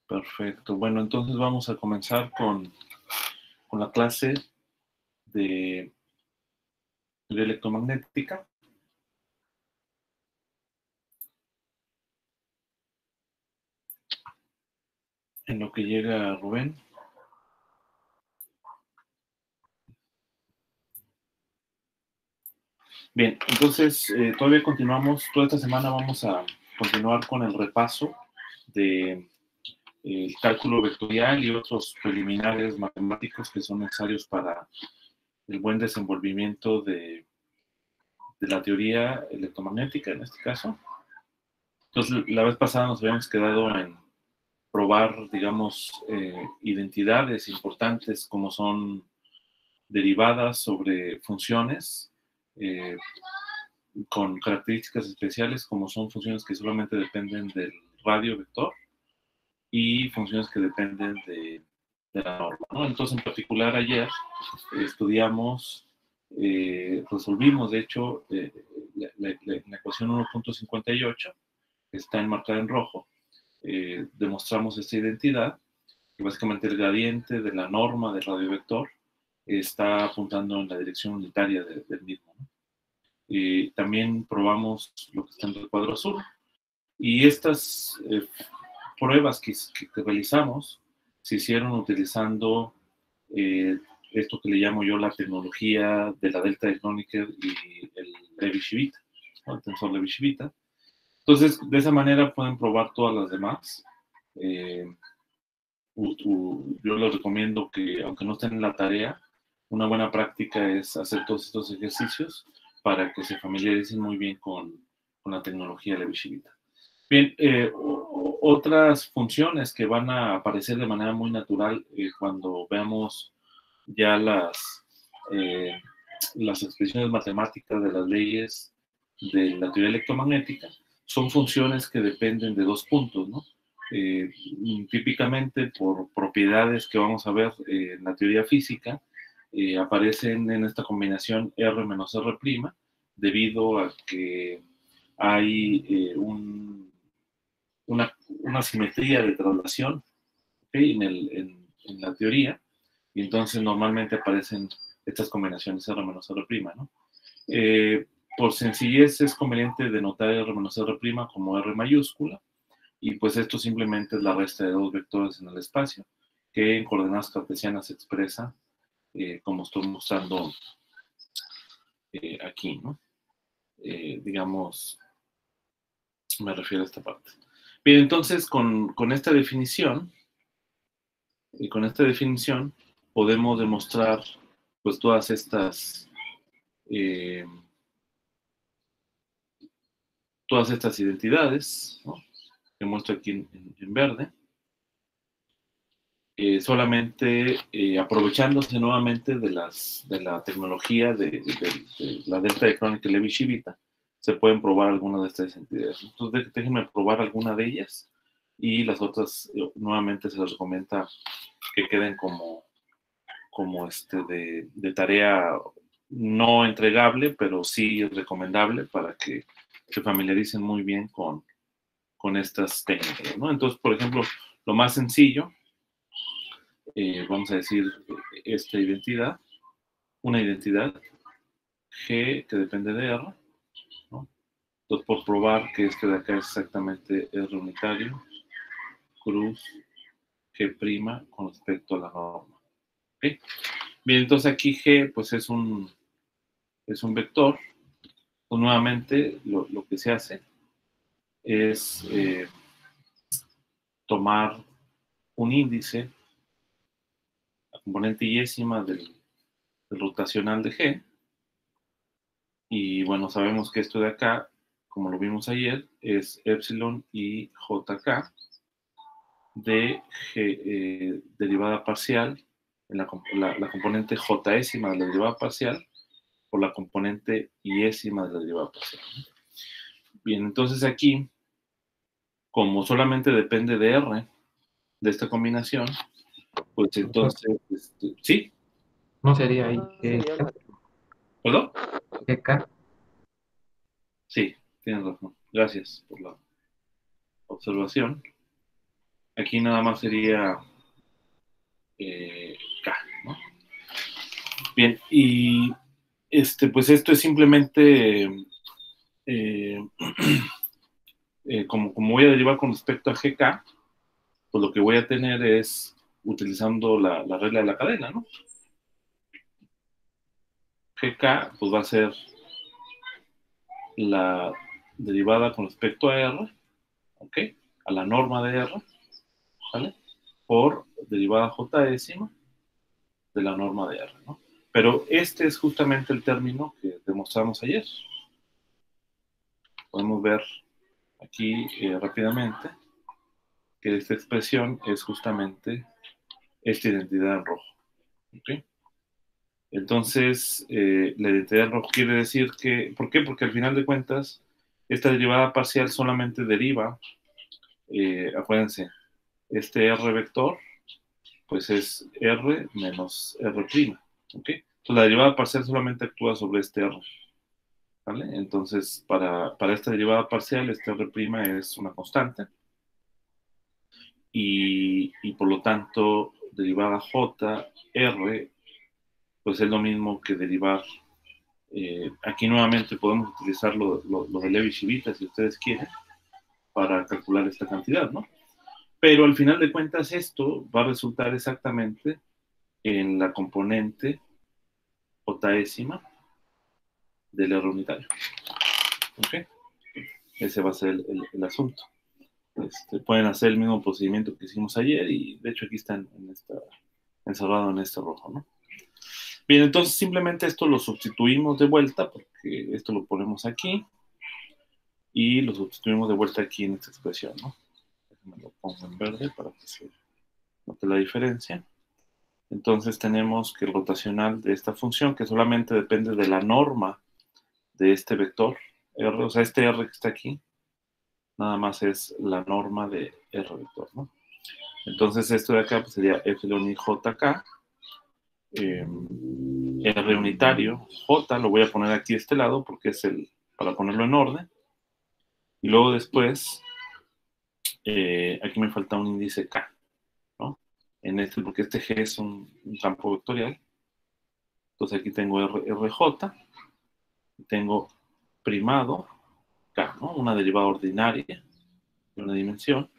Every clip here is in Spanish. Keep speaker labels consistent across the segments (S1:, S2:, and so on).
S1: Perfecto. Bueno, entonces vamos a comenzar con la clase de electromagnética. En lo que llega Rubén. Bien, entonces todavía continuamos. Toda esta semana vamos a continuar con el repaso de el cálculo vectorial y otros preliminares matemáticos que son necesarios para el buen desenvolvimiento de la teoría electromagnética en este caso. Entonces, la vez pasada nos habíamos quedado en probar, digamos, identidades importantes como son derivadas sobre funciones con características especiales como son funciones que solamente dependen del radio vector y funciones que dependen de la norma, ¿no? Entonces, en particular, ayer estudiamos, resolvimos, de hecho, la ecuación 1.58, que está enmarcada en rojo. Demostramos esta identidad, que básicamente el gradiente de la norma del radiovector está apuntando en la dirección unitaria del mismo, ¿no? También probamos lo que está en el cuadro azul. Y estas pruebas que realizamos se hicieron utilizando esto que le llamo yo la tecnología de la delta de Kronecker y el Levi-Civita, ¿no? El tensor Levi-Civita. Entonces, de esa manera pueden probar todas las demás. Yo les recomiendo que, aunque no estén en la tarea, una buena práctica es hacer todos estos ejercicios para que se familiaricen muy bien con la tecnología Levi-Civita. Bien, otras funciones que van a aparecer de manera muy natural cuando veamos ya las expresiones matemáticas de las leyes de la teoría electromagnética son funciones que dependen de dos puntos, ¿no? Típicamente por propiedades que vamos a ver en la teoría física, aparecen en esta combinación R menos R', debido a que hay una simetría de traslación, ¿okay? En la teoría, y entonces normalmente aparecen estas combinaciones R menos R', ¿no? Por sencillez es conveniente denotar R menos R' como R mayúscula, y pues esto simplemente es la resta de dos vectores en el espacio, que en coordenadas cartesianas se expresa como estoy mostrando aquí, ¿no? Digamos, me refiero a esta parte. Bien, entonces con esta definición, podemos demostrar pues todas estas identidades, ¿no? Que muestro aquí en verde, solamente aprovechándose nuevamente de la tecnología de la delta de Kronecker Levi-Civita, se pueden probar algunas de estas entidades. Entonces, déjenme probar alguna de ellas y las otras nuevamente se les recomienda que queden como de tarea no entregable, pero sí recomendable para que se familiaricen muy bien con estas técnicas, ¿no? Entonces, por ejemplo, lo más sencillo, vamos a decir esta identidad, una identidad G que depende de R, ¿no? Entonces, por probar que esto de acá es exactamente R unitario, cruz G' con respecto a la norma. ¿Okay? Bien, entonces aquí G pues es un vector. Pues nuevamente lo que se hace es tomar un índice, la componente y-ésima del rotacional de G, y bueno, sabemos que esto de acá, como lo vimos ayer, es epsilon y jk de G, derivada parcial, en la componente j-ésima de la derivada parcial por la componente y-ésima de la derivada parcial. Bien, entonces aquí, como solamente depende de R, de esta combinación, pues entonces, ¿sí?
S2: ¿No sería ahí
S1: ¿Perdón?
S2: GK?
S1: Sí, tienes razón. Gracias por la observación. aquí nada más sería K, ¿no? Bien, y pues esto es simplemente como voy a derivar con respecto a GK, pues lo que voy a tener es utilizando la regla de la cadena, ¿no? GK pues va a ser la derivada con respecto a R, ¿ok? A la norma de R, ¿vale? Por derivada J décima de la norma de R, ¿no? Pero este es justamente el término que demostramos ayer. Podemos ver aquí rápidamente que esta expresión es justamente esta identidad en rojo, ¿ok? Entonces, la identidad en rojo quiere decir que, ¿por qué? Porque al final de cuentas, esta derivada parcial solamente deriva, acuérdense, este R vector, pues es R menos R', ¿ok? Entonces, la derivada parcial solamente actúa sobre este R, ¿vale? Entonces, para esta derivada parcial, este R' es una constante, y por lo tanto, derivada J, R, pues es lo mismo que derivar. Aquí nuevamente podemos utilizar lo de Levi-Civita, si ustedes quieren, para calcular esta cantidad, ¿no? Pero al final de cuentas esto va a resultar exactamente en la componente J del R unitario. ¿Ok? Ese va a ser el asunto. Pueden hacer el mismo procedimiento que hicimos ayer y de hecho aquí está encerrado en este rojo, ¿no? Bien, entonces simplemente esto lo sustituimos de vuelta porque esto lo ponemos aquí y lo sustituimos de vuelta aquí en esta expresión, ¿no? Me lo pongo en verde para que se note la diferencia. Entonces tenemos que el rotacional de esta función, que solamente depende de la norma de este vector R, o sea, este R que está aquí, nada más es la norma de R vector, ¿no? Entonces esto de acá pues sería epsilon i jk, R unitario, J, lo voy a poner aquí a este lado porque es para ponerlo en orden. Y luego después, aquí me falta un índice K, ¿no? Porque este G es un campo vectorial. Entonces aquí tengo RJ, tengo primado K, ¿no? Una derivada ordinaria de una dimensión.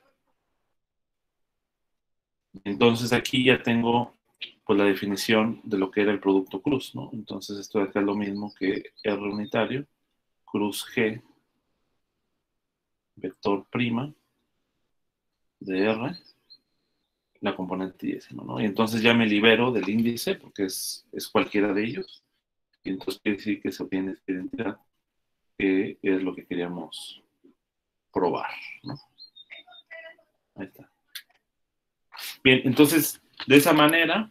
S1: Entonces aquí ya tengo pues la definición de lo que era el producto cruz, ¿no? Entonces esto de acá es lo mismo que R unitario, cruz G, vector prima de R, la componente décima, ¿no? Y entonces ya me libero del índice porque es cualquiera de ellos. Y entonces quiere decir que se obtiene esta identidad, que es lo que queríamos probar, ¿no? Ahí está. Bien, entonces, de esa manera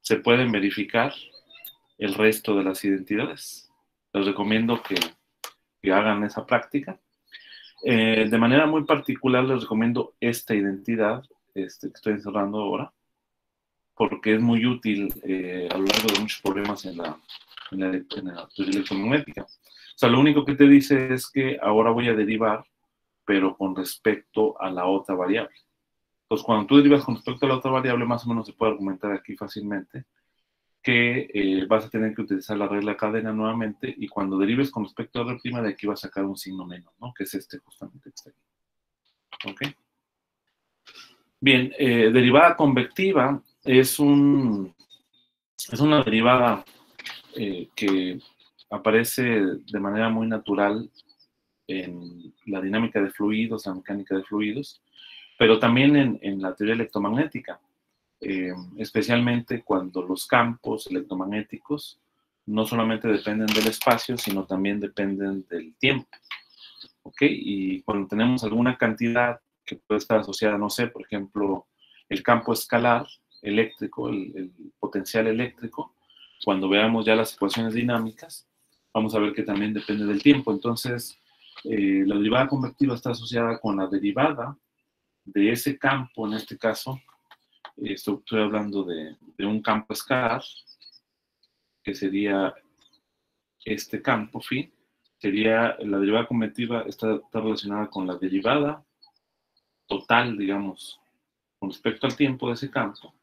S1: se pueden verificar el resto de las identidades. Les recomiendo que hagan esa práctica. De manera muy particular les recomiendo esta identidad que estoy encerrando ahora, porque es muy útil a lo largo de muchos problemas en la teoría electromagnética. O sea, lo único que te dice es que ahora voy a derivar, pero con respecto a la otra variable. Entonces, cuando tú derivas con respecto a la otra variable, más o menos se puede argumentar aquí fácilmente que vas a tener que utilizar la regla cadena nuevamente, y cuando derives con respecto a R', de aquí va a sacar un signo menos, ¿no? Que es justamente que está aquí. ¿Ok? Bien, derivada convectiva es una derivada que aparece de manera muy natural en la dinámica de fluidos, la mecánica de fluidos, pero también en la teoría electromagnética, especialmente cuando los campos electromagnéticos no solamente dependen del espacio, sino también dependen del tiempo. ¿Ok? Y cuando tenemos alguna cantidad que puede estar asociada, no sé, por ejemplo, el campo escalar eléctrico, el potencial eléctrico, cuando veamos ya las ecuaciones dinámicas, vamos a ver que también depende del tiempo. Entonces, la derivada convectiva está asociada con la derivada de ese campo, en este caso, estoy hablando de un campo escalar, que sería este campo phi, sería la derivada convectiva, está relacionada con la derivada total, digamos, con respecto al tiempo de ese campo,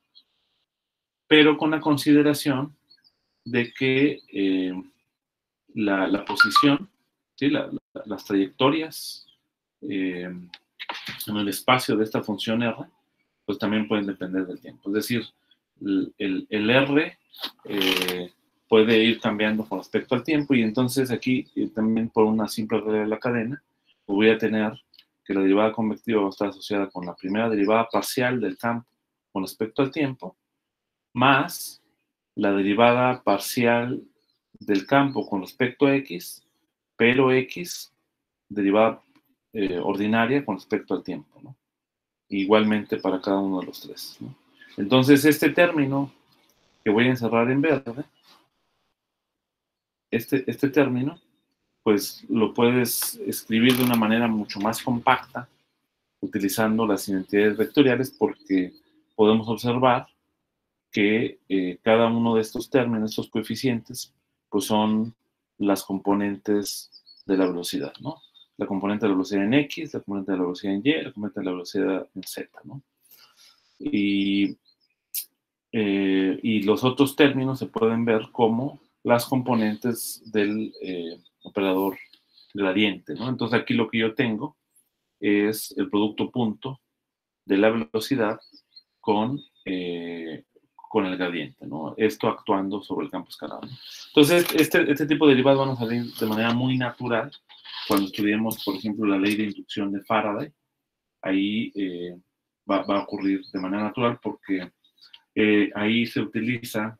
S1: pero con la consideración de que la posición, ¿sí? Las trayectorias en el espacio de esta función R, pues también pueden depender del tiempo. Es decir, el R puede ir cambiando con respecto al tiempo, y entonces aquí también por una simple regla de la cadena, voy a tener que la derivada convectiva va a estar asociada con la primera derivada parcial del campo con respecto al tiempo, más la derivada parcial del campo con respecto a X, pero X, derivada ordinaria con respecto al tiempo, ¿no? Igualmente para cada uno de los tres, ¿no? Entonces, este término que voy a encerrar en verde, este término, pues lo puedes escribir de una manera mucho más compacta utilizando las identidades vectoriales, porque podemos observar que cada uno de estos términos, estos coeficientes, pues son las componentes de la velocidad, ¿no? La componente de la velocidad en X, la componente de la velocidad en Y, la componente de la velocidad en Z, ¿no? Y los otros términos se pueden ver como las componentes del operador gradiente, ¿no? Entonces aquí lo que yo tengo es el producto punto de la velocidad con el gradiente, ¿no? Esto actuando sobre el campo escalar, ¿no? Entonces, este tipo de derivadas van a salir de manera muy natural cuando estudiemos, por ejemplo, la ley de inducción de Faraday. Ahí va a ocurrir de manera natural, porque ahí se utiliza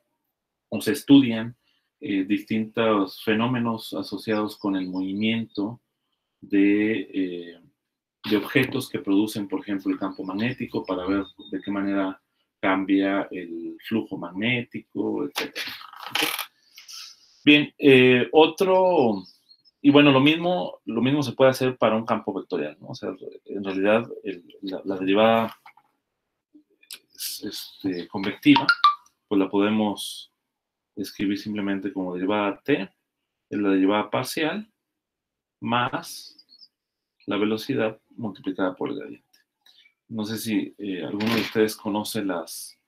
S1: o se estudian distintos fenómenos asociados con el movimiento de objetos que producen, por ejemplo, el campo magnético, para ver de qué manera cambia el flujo magnético, etc. Bien, y bueno, lo mismo se puede hacer para un campo vectorial, ¿no? O sea, en realidad la derivada convectiva, pues la podemos escribir simplemente como derivada t, es la derivada parcial, más la velocidad multiplicada por el gradiente. No sé si alguno de ustedes conoce las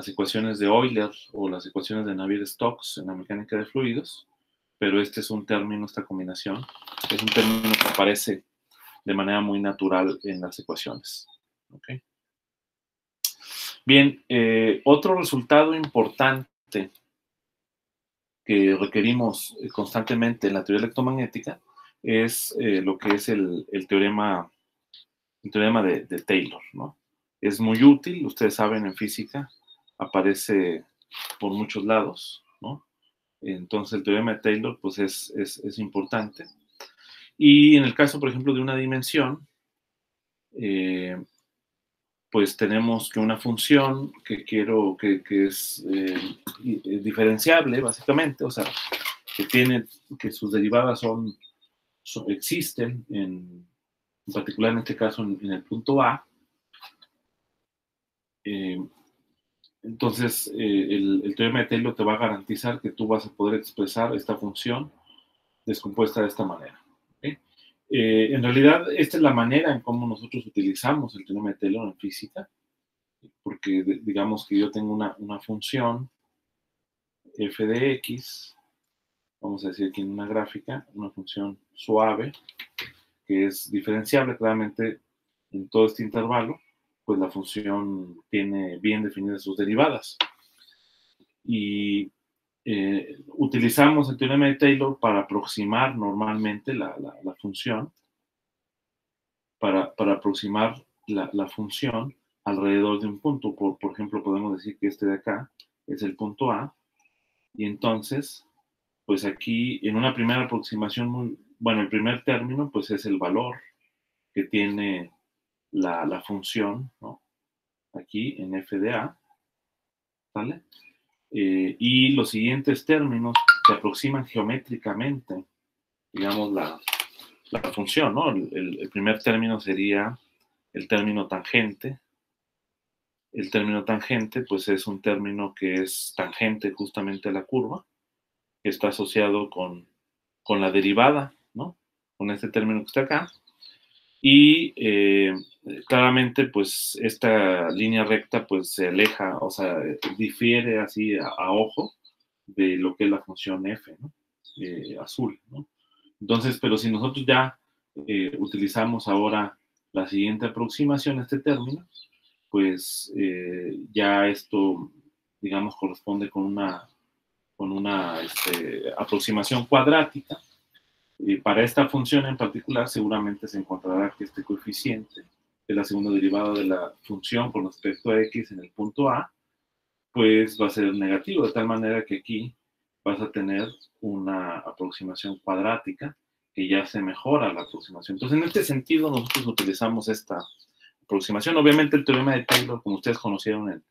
S1: ecuaciones de Euler o las ecuaciones de Navier-Stokes en la mecánica de fluidos, pero este es un término, esta combinación, es un término que aparece de manera muy natural en las ecuaciones. ¿Okay? Bien, otro resultado importante que requerimos constantemente en la teoría electromagnética es lo que es el teorema de Taylor, ¿no? Es muy útil, ustedes saben, en física aparece por muchos lados, ¿no? Entonces el teorema de Taylor pues es importante. Y en el caso, por ejemplo, de una dimensión, pues tenemos que una función que es diferenciable, básicamente, o sea, que sus derivadas existen, en particular en este caso en el punto A. Entonces, el teorema de Taylor te va a garantizar que tú vas a poder expresar esta función descompuesta de esta manera. ¿Okay? En realidad, esta es la manera en cómo nosotros utilizamos el teorema de Taylor en física, porque digamos que yo tengo una función f de x, vamos a decir aquí en una gráfica, una función suave, que es diferenciable claramente en todo este intervalo, pues la función tiene bien definidas sus derivadas. Y utilizamos el teorema de Taylor para aproximar normalmente la función, para aproximar la función alrededor de un punto. Por ejemplo, podemos decir que este de acá es el punto A, y entonces, pues aquí en una primera aproximación, bueno, el primer término pues es el valor que tiene la función, ¿no? Aquí en f de A, ¿vale? Y los siguientes términos se aproximan geométricamente, digamos, la función, ¿no? El primer término sería el término tangente. El término tangente, pues es un término que es tangente justamente a la curva, que está asociado con la derivada, ¿no? Con este término que está acá. Y claramente, pues, esta línea recta, pues, se aleja, o sea, difiere así a ojo de lo que es la función f, ¿no? Azul, ¿no? Entonces, pero si nosotros ya utilizamos ahora la siguiente aproximación a este término, pues ya esto, digamos, corresponde con una aproximación cuadrática. Para esta función en particular, seguramente se encontrará que este coeficiente de la segunda derivada de la función con respecto a x en el punto A, pues va a ser negativo, de tal manera que aquí vas a tener una aproximación cuadrática que ya se mejora la aproximación. Entonces, en este sentido, nosotros utilizamos esta aproximación. Obviamente, el teorema de Taylor, como ustedes conocieron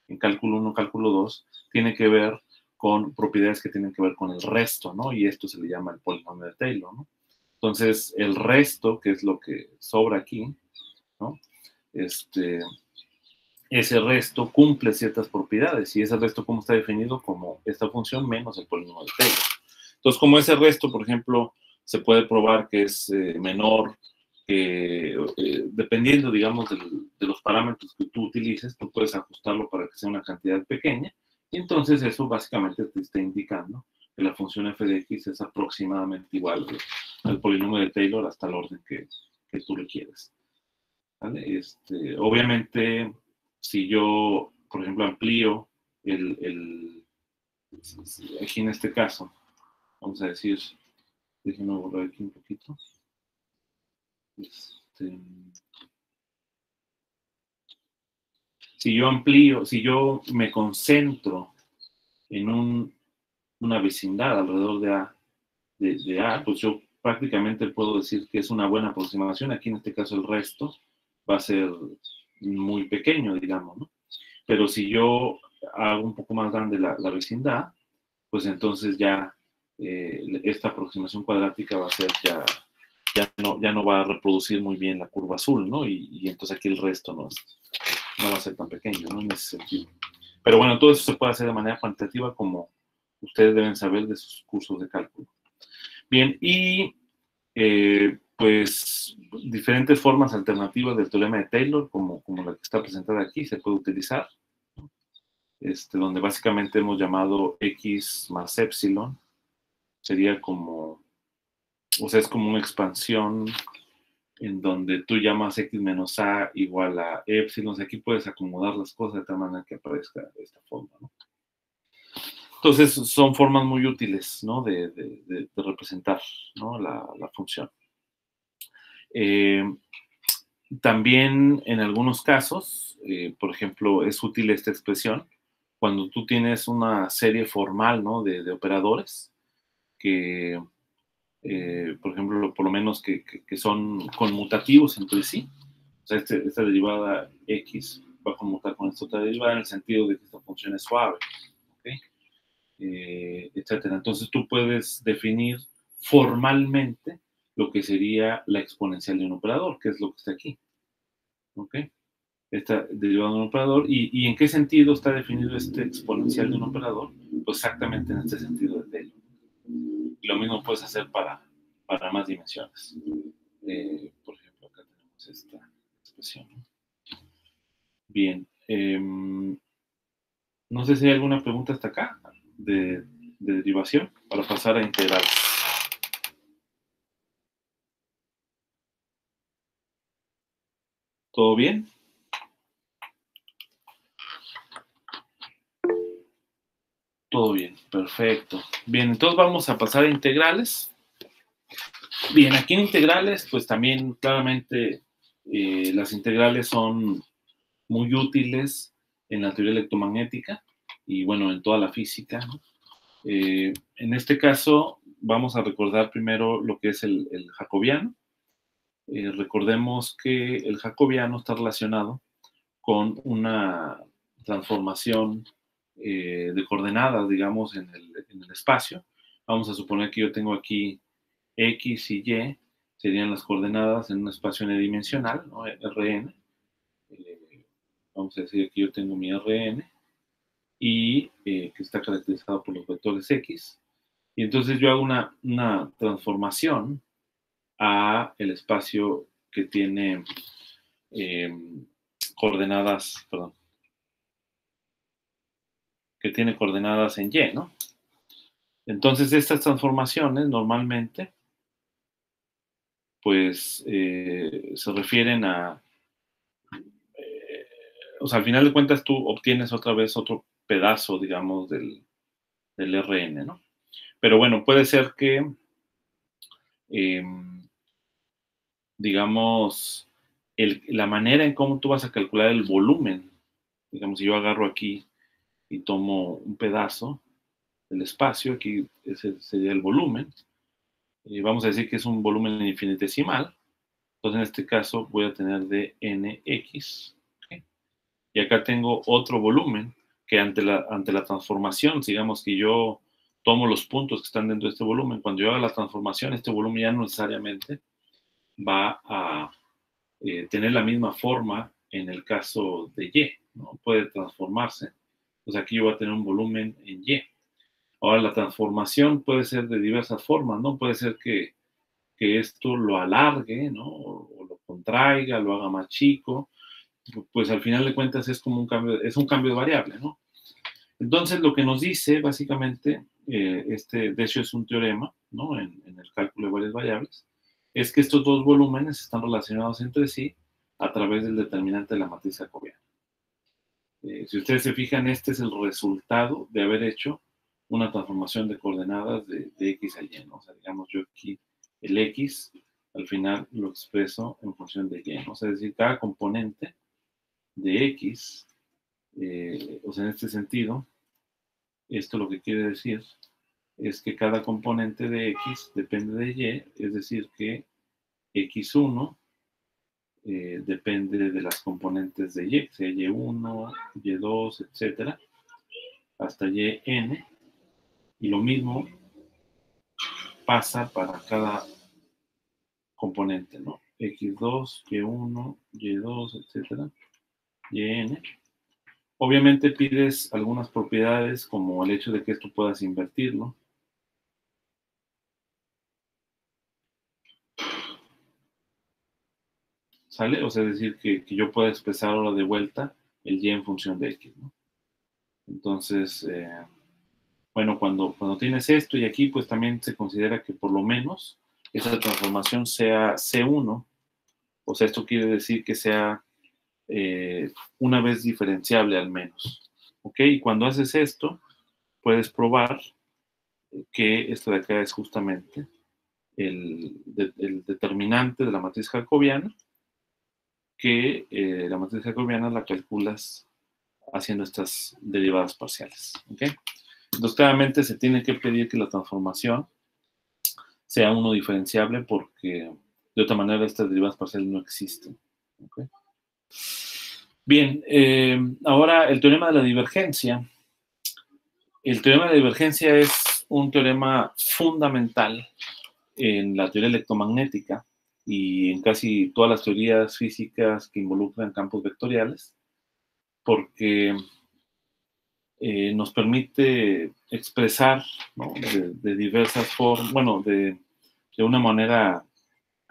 S1: en cálculo 1, cálculo 2, tiene que ver con propiedades que tienen que ver con el resto, ¿no? Y esto se le llama el polinomio de Taylor, ¿no? Entonces, el resto, que es lo que sobra aquí, ¿no? Ese resto cumple ciertas propiedades, y ese resto, ¿cómo está definido? Como esta función menos el polinomio de Taylor. Entonces, como ese resto, por ejemplo, se puede probar que es menor que, dependiendo, digamos, de los parámetros que tú utilices, tú puedes ajustarlo para que sea una cantidad pequeña, y entonces eso básicamente te está indicando que la función f de x es aproximadamente igual al polinomio de Taylor hasta el orden que tú le quieras, ¿vale? Obviamente, si yo, por ejemplo, amplío aquí en este caso, vamos a decir, déjenme borrar aquí un poquito. Si yo amplío, si yo me concentro en una vecindad alrededor de A, pues yo prácticamente puedo decir que es una buena aproximación. Aquí en este caso el resto va a ser muy pequeño, digamos, ¿no? Pero si yo hago un poco más grande la vecindad, pues entonces ya esta aproximación cuadrática va a ser ya no va a reproducir muy bien la curva azul, ¿no? Y entonces aquí el resto no va a ser tan pequeño, ¿no? En ese sentido. Pero bueno, todo eso se puede hacer de manera cuantitativa, como ustedes deben saber de sus cursos de cálculo. Bien, y pues diferentes formas alternativas del teorema de Taylor, como la que está presentada aquí, se puede utilizar, donde básicamente hemos llamado x más epsilon, sería como, o sea, es como una expansión en donde tú llamas x menos a igual a epsilon. Aquí puedes acomodar las cosas de tal manera que aparezca de esta forma, ¿no? Entonces, son formas muy útiles, ¿no? de representar, ¿no? la función. También, en algunos casos, por ejemplo, es útil esta expresión cuando tú tienes una serie formal, ¿no? de operadores que, por ejemplo, por lo menos que son conmutativos entre sí. O sea, esta derivada x va a conmutar con esta otra derivada en el sentido de que esta función es suave, ¿okay? Etcétera. Entonces tú puedes definir formalmente lo que sería la exponencial de un operador, que es lo que está aquí, ¿ok? Está derivado de un operador. ¿Y en qué sentido está definido este exponencial de un operador? Pues exactamente en este sentido de Taylor. Y lo mismo puedes hacer para más dimensiones. Por ejemplo, acá tenemos esta expresión, ¿no? Bien. No sé si hay alguna pregunta hasta acá de derivación para pasar a integral. ¿Todo bien? Todo bien, perfecto. Bien, entonces vamos a pasar a integrales. Bien, aquí en integrales, pues también claramente las integrales son muy útiles en la teoría electromagnética y bueno, en toda la física, ¿no? En este caso, vamos a recordar primero lo que es el jacobiano. Recordemos que el jacobiano está relacionado con una transformación de coordenadas, digamos, en el espacio. Vamos a suponer que yo tengo aquí X y Y, serían las coordenadas en un espacio n-dimensional, ¿no? Rn. Vamos a decir que yo tengo mi Rn y que está caracterizado por los vectores X. Y entonces yo hago una transformación a el espacio que tiene coordenadas, perdón, que tiene coordenadas en Y, ¿no? Entonces, estas transformaciones normalmente, pues, se refieren a, o sea, al final de cuentas tú obtienes otra vez otro pedazo, digamos, del RN, ¿no? Pero bueno, puede ser que, eh, digamos, la manera en cómo tú vas a calcular el volumen, digamos, si yo agarro aquí y tomo un pedazo del espacio, aquí ese sería el volumen, y vamos a decir que es un volumen infinitesimal, entonces en este caso voy a tener de nx, ¿okay? Y acá tengo otro volumen que ante la transformación, digamos que yo tomo los puntos que están dentro de este volumen, cuando yo haga la transformación, este volumen ya no necesariamente va a tener la misma forma en el caso de Y, ¿no? Puede transformarse. Pues aquí yo voy a tener un volumen en Y. Ahora, la transformación puede ser de diversas formas, ¿no? Puede ser que esto lo alargue, ¿no? O lo contraiga, lo haga más chico. Pues al final de cuentas es como un cambio, es un cambio de variable, ¿no? Entonces, lo que nos dice, básicamente, de hecho es un teorema, ¿no? En el cálculo de varias variables, es que estos dos volúmenes están relacionados entre sí a través del determinante de la matriz jacobiana. Si ustedes se fijan, este es el resultado de haber hecho una transformación de coordenadas de x a y, ¿no? O sea, digamos, yo aquí el x al final lo expreso en función de y, ¿no? O sea, es decir, cada componente de x, o sea, en este sentido, esto lo que quiere decir es que cada componente de x depende de y, es decir, que x1 depende de las componentes de y, sea y1, y2, etcétera, hasta yn, y lo mismo pasa para cada componente, ¿no? x2, y1, y2, etcétera, yn. Obviamente pides algunas propiedades como el hecho de que esto puedas invertirlo. ¿Sale? O sea, decir que yo pueda expresar ahora de vuelta el y en función de x, ¿no? Entonces, bueno, cuando tienes esto y aquí, pues también se considera que por lo menos esa transformación sea C1, o sea, esto quiere decir que sea una vez diferenciable al menos, ¿ok? Y cuando haces esto, puedes probar que esto de acá es justamente el determinante de la matriz jacobiana, que la matriz jacobiana la calculas haciendo estas derivadas parciales, ¿ok? Entonces, claramente se tiene que pedir que la transformación sea uno diferenciable porque de otra manera estas derivadas parciales no existen, ¿ok? Bien, ahora el teorema de la divergencia. El teorema de la divergencia es un teorema fundamental en la teoría electromagnética y en casi todas las teorías físicas que involucran campos vectoriales, porque nos permite expresar, ¿no? de diversas formas, bueno, de una manera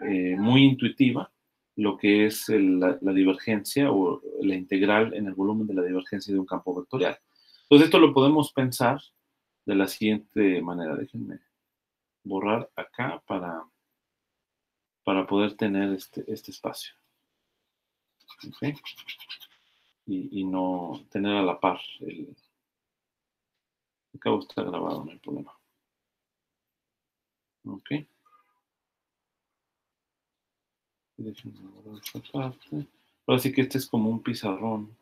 S1: muy intuitiva lo que es la divergencia o la integral en el volumen de la divergencia de un campo vectorial. Entonces esto lo podemos pensar de la siguiente manera. Déjenme borrar acá para poder tener este espacio. ¿Okay? Y no tener a la par. Acabo está grabado, no hay problema. Ok. Déjenme borrar esta parte. Ahora sí que este es como un pizarrón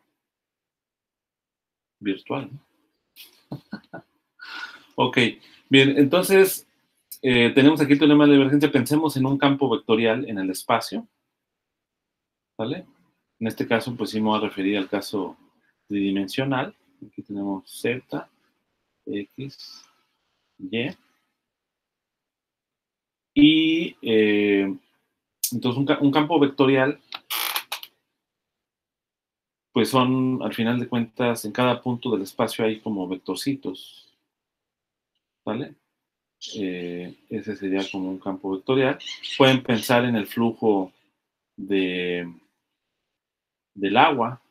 S1: virtual, ¿no? Ok, bien, entonces tenemos aquí el teorema de la divergencia. Pensemos en un campo vectorial en el espacio, ¿vale? En este caso, pues sí me voy a referir al caso tridimensional. Aquí tenemos Z, X, Y. Y entonces un campo vectorial, pues son, al final de cuentas, en cada punto del espacio hay como vectorcitos, ¿vale? Ese sería como un campo vectorial. Pueden pensar en el flujo de del agua,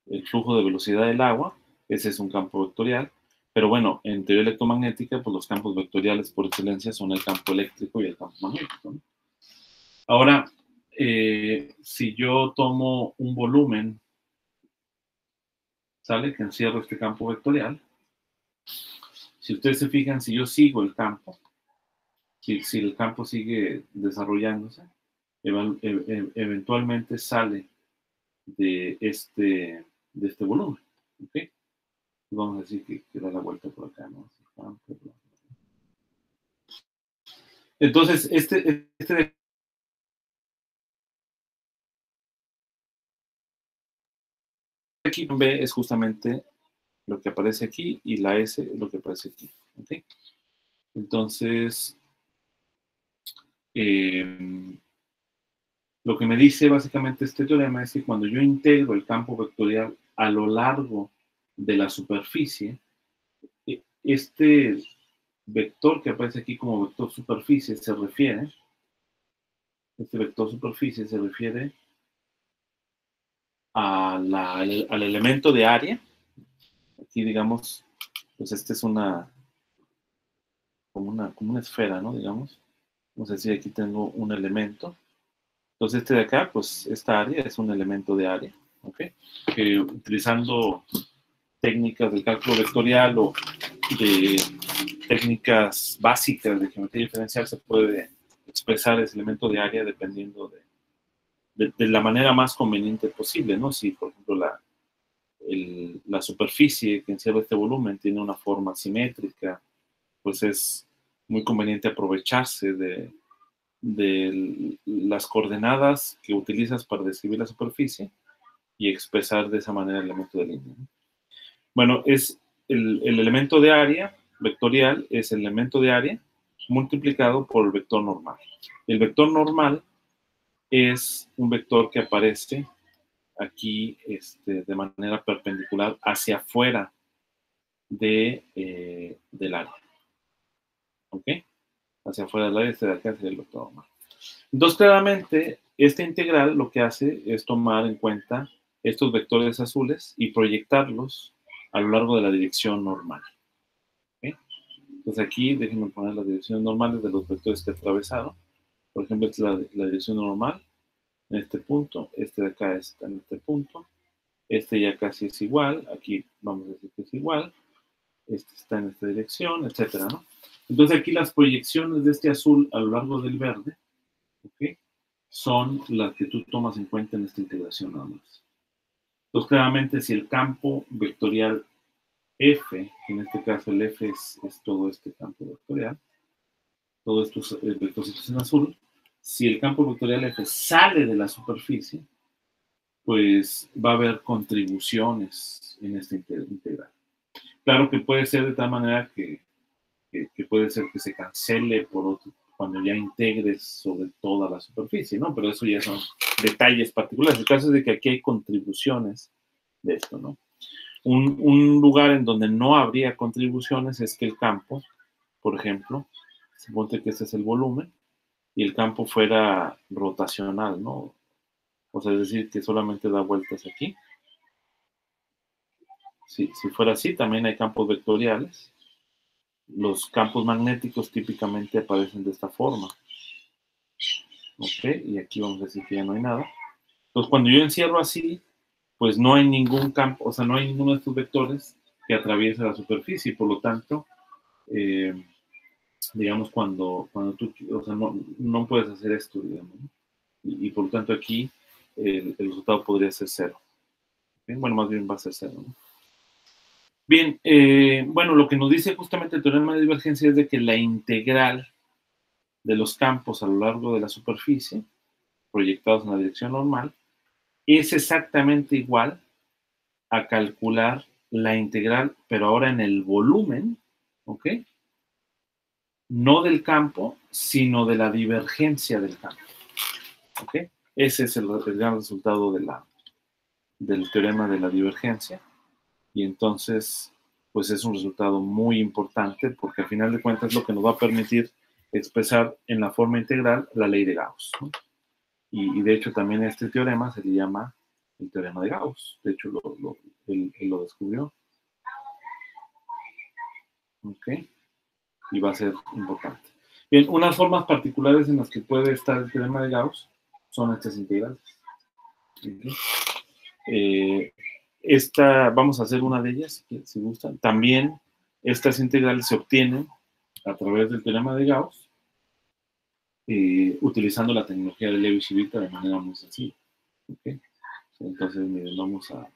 S1: el flujo de velocidad del agua, ese es un campo vectorial. Pero bueno, en teoría electromagnética, pues los campos vectoriales por excelencia son el campo eléctrico y el campo magnético, ¿no? Ahora, si yo tomo un volumen, ¿sale? Que encierro este campo vectorial. Si ustedes se fijan, si yo sigo el campo, si el campo sigue desarrollándose, eventualmente sale de este volumen, ¿ok? Vamos a decir que da la vuelta por acá, ¿no? Entonces, este de aquí, B, es justamente lo que aparece aquí, y la S es lo que aparece aquí, ¿ok? Entonces, lo que me dice básicamente este teorema es que cuando yo integro el campo vectorial a lo largo de la superficie, este vector que aparece aquí como vector superficie se refiere, este vector superficie se refiere al elemento de área. Aquí, digamos, pues este es como una esfera, ¿no? Digamos. Vamos a decir, aquí tengo un elemento. Entonces, este de acá, pues esta área es un elemento de área, ¿ok? Que utilizando técnicas del cálculo vectorial o de técnicas básicas de geometría diferencial se puede expresar ese elemento de área dependiendo de la manera más conveniente posible, ¿no? Si, por ejemplo, la superficie que encierra este volumen tiene una forma simétrica, pues es muy conveniente aprovecharse de las coordenadas que utilizas para describir la superficie y expresar de esa manera el elemento de línea, ¿no? Bueno, es el elemento de área vectorial, es el elemento de área multiplicado por el vector normal. El vector normal es un vector que aparece aquí de manera perpendicular hacia afuera del área. ¿Ok? Hacia afuera del área, de acá sería el vector normal. Entonces, claramente, esta integral lo que hace es tomar en cuenta estos vectores azules y proyectarlos a lo largo de la dirección normal. ¿Okay? Entonces aquí, déjenme poner las direcciones normales de los vectores que he atravesado. Por ejemplo, esta es la dirección normal en este punto, este de acá está en este punto, este ya casi es igual, aquí vamos a decir que es igual, este está en esta dirección, etcétera, ¿no? Entonces aquí las proyecciones de este azul a lo largo del verde, ¿ok? Son las que tú tomas en cuenta en esta integración nada más. Entonces, claramente, si el campo vectorial F, en este caso el F es todo este campo vectorial, todos estos vectorcitos en azul, si el campo vectorial F sale de la superficie, pues va a haber contribuciones en esta integral. Claro que puede ser de tal manera que puede ser que se cancele por otro, cuando ya integres sobre toda la superficie, ¿no? Pero eso ya son detalles particulares. El caso es de que aquí hay contribuciones de esto, ¿no? Un lugar en donde no habría contribuciones es que el campo, por ejemplo, suponte que este es el volumen, y el campo fuera rotacional, ¿no? O sea, es decir, que solamente da vueltas aquí. Si fuera así, también hay campos vectoriales. Los campos magnéticos típicamente aparecen de esta forma. ¿Ok? Y aquí vamos a decir que ya no hay nada. Entonces, cuando yo encierro así, pues no hay ningún campo, o sea, no hay ninguno de estos vectores que atraviese la superficie, y por lo tanto, digamos, cuando tú, o sea, no puedes hacer esto, digamos, ¿no? Y por lo tanto aquí el resultado podría ser cero. ¿Okay? Bueno, más bien va a ser cero, ¿no? Bien, bueno, lo que nos dice justamente el teorema de divergencia es de que la integral de los campos a lo largo de la superficie, proyectados en la dirección normal, es exactamente igual a calcular la integral, pero ahora en el volumen, ¿ok? No del campo, sino de la divergencia del campo, ¿ok? Ese es el gran resultado del teorema de la divergencia, y entonces, pues es un resultado muy importante, porque al final de cuentas es lo que nos va a permitir expresar en la forma integral la ley de Gauss, ¿no? Y de hecho también este teorema se le llama el teorema de Gauss. De hecho, él lo descubrió. ¿Ok? Y va a ser importante. Bien, unas formas particulares en las que puede estar el teorema de Gauss son estas integrales. ¿Okay? Vamos a hacer una de ellas, si gustan. También estas integrales se obtienen a través del teorema de Gauss, utilizando la tecnología de Levi-Civita de manera muy sencilla. ¿Okay? Entonces, miren, vamos a...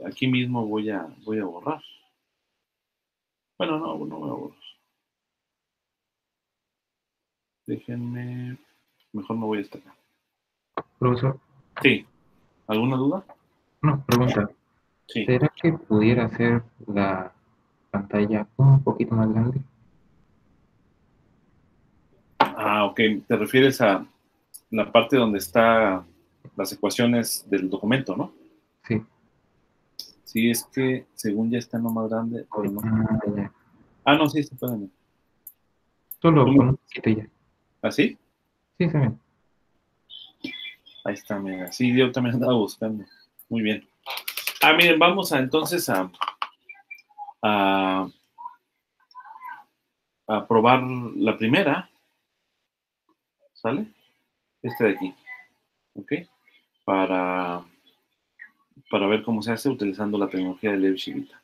S1: aquí mismo voy a borrar. Bueno, no voy a borrar. Déjenme... Mejor me voy hasta acá.
S2: Profesor,
S1: Sí. ¿Alguna duda?
S2: una pregunta.
S1: Sí.
S2: ¿Será que pudiera hacer la pantalla un poquito más grande?
S1: Ah, ok. ¿Te refieres a la parte donde están las ecuaciones del documento, no?
S2: Sí.
S1: Sí, es que según ya está no más grande, pero no.
S2: Ya.
S1: Ah, no, sí, se pueden.
S2: Solo con un poquito ya.
S1: ¿Así?
S2: Sí, está bien.
S1: Ahí está, mira. Sí, yo también andaba buscando. Muy bien. Miren, vamos entonces a probar la primera. ¿Sale? Este de aquí. ¿Ok? Para ver cómo se hace utilizando la tecnología de Levi-Civita.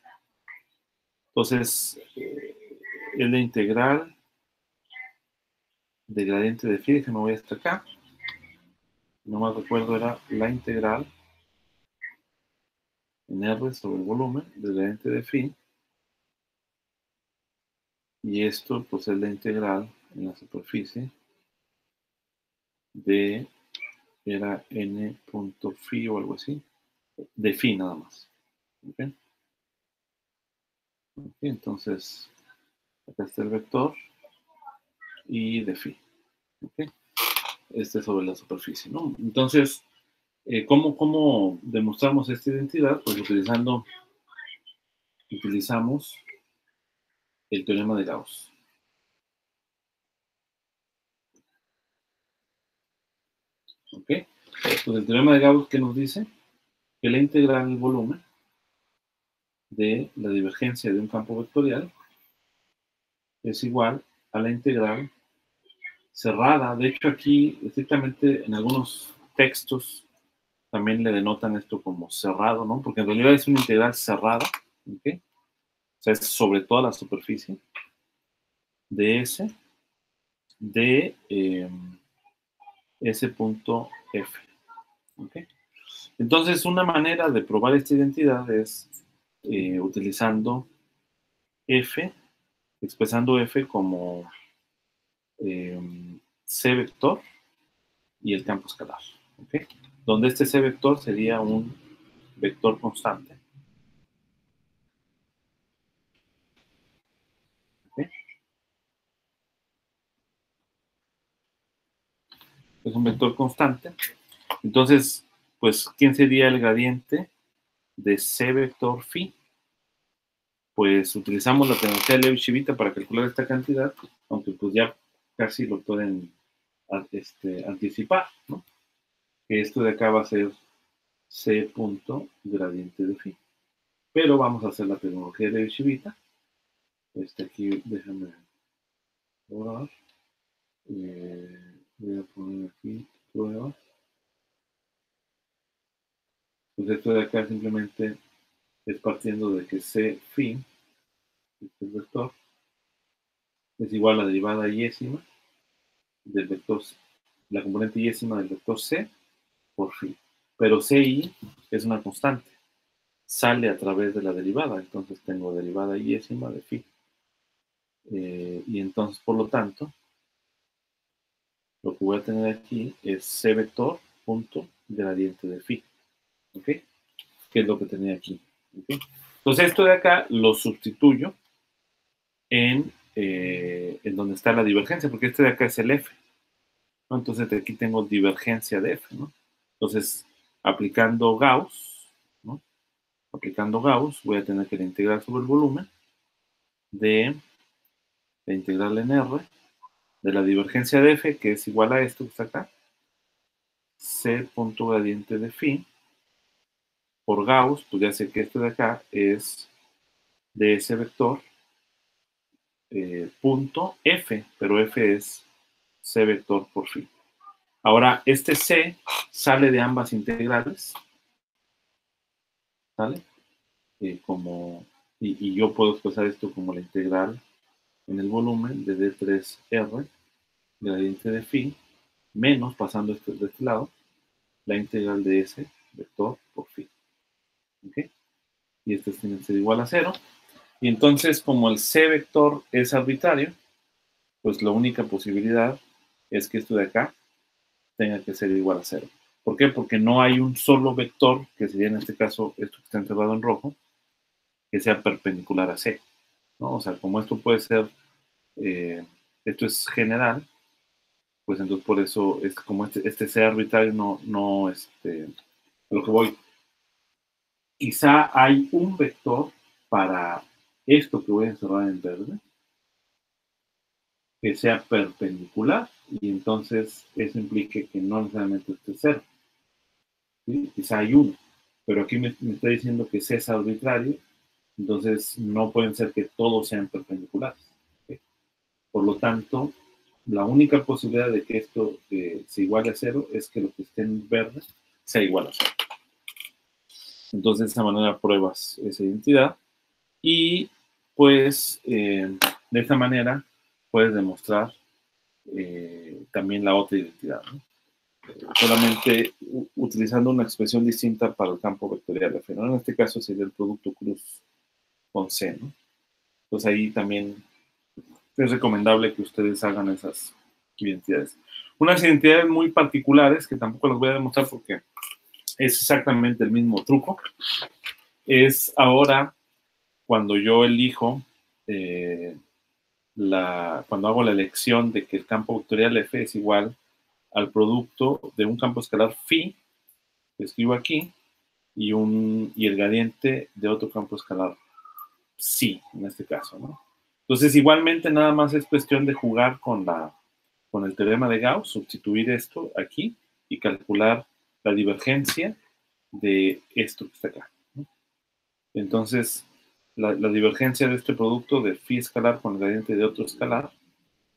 S1: Entonces, es la integral de gradiente de phi, que me voy hasta acá. No más recuerdo, era la integral en R sobre el volumen del gradiente de phi. Y esto, pues, es la integral en la superficie de, era n.phi o algo así, de phi nada más. ¿Okay? Ok, entonces, acá está el vector y de phi. ¿Okay? Este es sobre la superficie, ¿no? Entonces, ¿cómo demostramos esta identidad? Pues utilizamos el teorema de Gauss. ¿Ok? Pues el teorema de Gauss, ¿qué nos dice? Que la integral del volumen de la divergencia de un campo vectorial es igual a la integral cerrada. De hecho, aquí, estrictamente, en algunos textos también le denotan esto como cerrado, ¿no? Porque en realidad es una integral cerrada, ¿ok? O sea, es sobre toda la superficie de S de S punto F. ¿Ok? Entonces, una manera de probar esta identidad es utilizando F, expresando F como C vector y el campo escalar. ¿Ok? Donde este C vector sería un vector constante. ¿Ok? Es un vector constante. Entonces, pues, ¿quién sería el gradiente de C vector phi? Pues utilizamos la tecnología de Levi-Civita para calcular esta cantidad, aunque pues ya casi lo pueden anticipar, ¿no? Que esto de acá va a ser C punto gradiente de phi. Pero vamos a hacer la tecnología de Levi-Civita. Aquí, déjame borrar. Voy a poner aquí prueba. Pues esto de acá simplemente es partiendo de que C phi, este vector, es igual a la derivada yésima del vector, la componente yésima del vector C por phi. Pero CI es una constante, sale a través de la derivada, entonces tengo derivada yésima de phi. Y entonces, por lo tanto, lo que voy a tener aquí es C vector punto gradiente de phi. ¿Ok? Que es lo que tenía aquí. ¿Okay? Entonces, esto de acá lo sustituyo en donde está la divergencia, porque este de acá es el F, ¿no? Entonces, aquí tengo divergencia de F, ¿no? Entonces, aplicando Gauss, ¿no? Aplicando Gauss, voy a tener que la integral sobre el volumen de la integral en R de la divergencia de F, que es igual a esto que está acá, C punto gradiente de phi por Gauss, pues ya sé que este de acá es de ese vector punto F, pero F es C vector por phi. Ahora, este C sale de ambas integrales, ¿sale? Y yo puedo expresar esto como la integral en el volumen de D3R, gradiente de phi, menos, pasando esto de este lado, la integral de S vector por phi. ¿Ok? Y este tiene que ser igual a 0. Y entonces, como el C vector es arbitrario, pues la única posibilidad es que esto de acá tenga que ser igual a 0. ¿Por qué? Porque no hay un solo vector, que sería en este caso esto que está encerrado en rojo, que sea perpendicular a C, ¿no? O sea, como esto puede ser, esto es general, pues entonces por eso, como este C arbitrario, a lo que voy, quizá hay un vector para esto que voy a encerrar en verde, que sea perpendicular, y entonces eso implique que no necesariamente esté cero. ¿Sí? Quizá hay uno, pero aquí me está diciendo que C es arbitrario, entonces no pueden ser que todos sean perpendiculares. ¿Sí? Por lo tanto, la única posibilidad de que esto se iguale a cero es que lo que esté en verde sea igual a cero. Entonces, de esa manera pruebas esa identidad y pues de esta manera puedes demostrar también la otra identidad, ¿no? Solamente utilizando una expresión distinta para el campo vectorial F, ¿no? En este caso sería el producto cruz con C, ¿no? Entonces ahí también es recomendable que ustedes hagan esas identidades. Unas identidades muy particulares, que tampoco las voy a demostrar porque es exactamente el mismo truco, es ahora cuando yo elijo, cuando hago la elección de que el campo vectorial F es igual al producto de un campo escalar phi, que escribo aquí, y el gradiente de otro campo escalar psi, en este caso, ¿no? Entonces, igualmente, nada más es cuestión de jugar con el teorema de Gauss, sustituir esto aquí y calcular la divergencia de esto que está acá, ¿no? Entonces, la divergencia de este producto de phi escalar con el gradiente de otro escalar,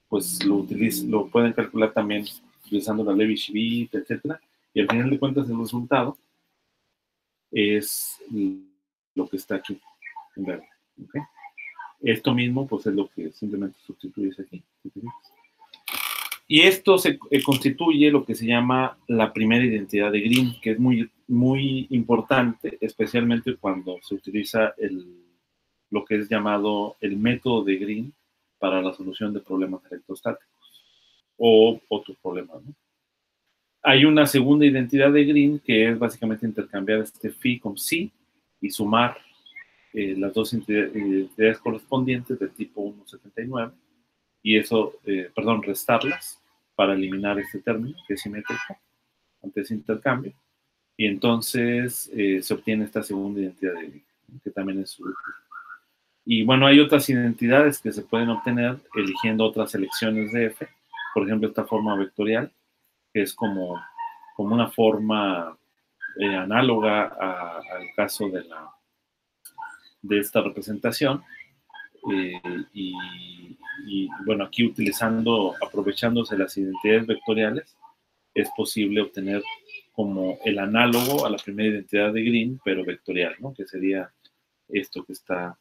S1: pues lo pueden calcular también utilizando la Levi-Civit, etcétera, y al final de cuentas el resultado es lo que está aquí en verde. ¿Okay? Esto mismo, pues es lo que simplemente sustituyes aquí. Y esto se constituye lo que se llama la primera identidad de Green, que es muy, muy importante, especialmente cuando se utiliza lo que es llamado el método de Green para la solución de problemas electrostáticos o otros problemas, ¿no? Hay una segunda identidad de Green que es básicamente intercambiar este phi con psi y sumar las dos identidades correspondientes del tipo 1,79 y eso, restarlas para eliminar este término que es simétrico ante ese intercambio y entonces se obtiene esta segunda identidad de Green, que también es útil. Y bueno, hay otras identidades que se pueden obtener eligiendo otras selecciones de F, por ejemplo, esta forma vectorial, que es como una forma análoga al caso de esta representación. Y, bueno, aquí aprovechándose las identidades vectoriales, es posible obtener como el análogo a la primera identidad de Green, pero vectorial, ¿no? Que sería esto que está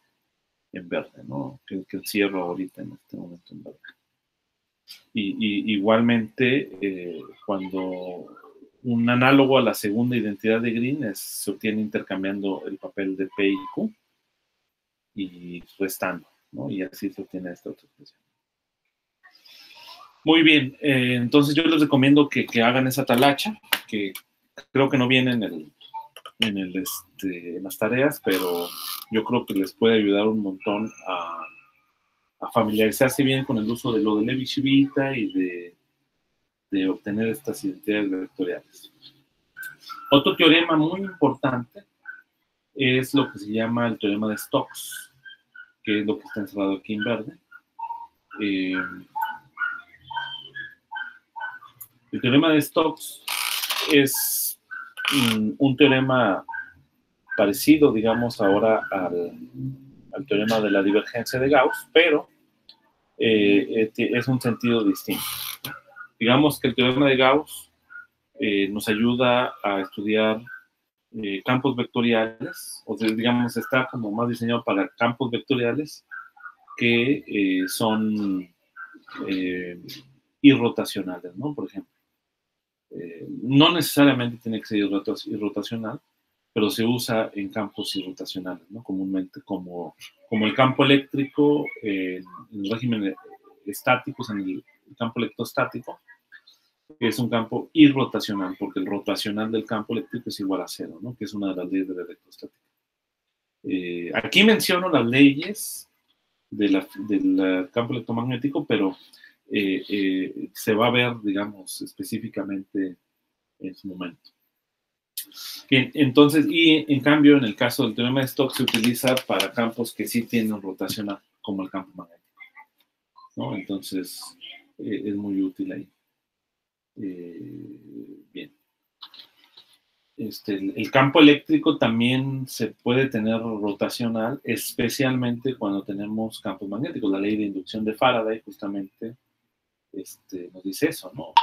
S1: en verde, ¿no? Que encierro ahorita en este momento en verde. Igualmente, cuando un análogo a la segunda identidad de Green se obtiene intercambiando el papel de P y Q y restando, ¿no? Y así se obtiene esta otra expresión. Muy bien, entonces yo les recomiendo que hagan esa talacha, que creo que no viene en las tareas, pero yo creo que les puede ayudar un montón a familiarizarse bien con el uso de lo de Levi-Civit y de obtener estas identidades vectoriales. Otro teorema muy importante es lo que se llama el teorema de Stokes, que es lo que está encerrado aquí en verde. El teorema de Stokes es un teorema parecido, digamos, ahora al teorema de la divergencia de Gauss, pero es un sentido distinto. Digamos que el teorema de Gauss nos ayuda a estudiar campos vectoriales, o sea, digamos, está como más diseñado para campos vectoriales que son irrotacionales, ¿no? Por ejemplo. No necesariamente tiene que ser irrotacional, pero se usa en campos irrotacionales, ¿no? Comúnmente, como el campo eléctrico en el régimen estáticos, en el campo electrostático, que es un campo irrotacional, porque el rotacional del campo eléctrico es igual a cero, ¿no? Que es una de las leyes de la electrostática. Aquí menciono las leyes del campo electromagnético, pero se va a ver, digamos, específicamente en su momento. Bien, entonces, y en cambio, en el caso del teorema de Stokes se utiliza para campos que sí tienen rotacional, como el campo magnético, ¿no? Entonces, es muy útil ahí. Bien. El campo eléctrico también se puede tener rotacional, especialmente cuando tenemos campos magnéticos. La ley de inducción de Faraday justamente nos dice eso, ¿no?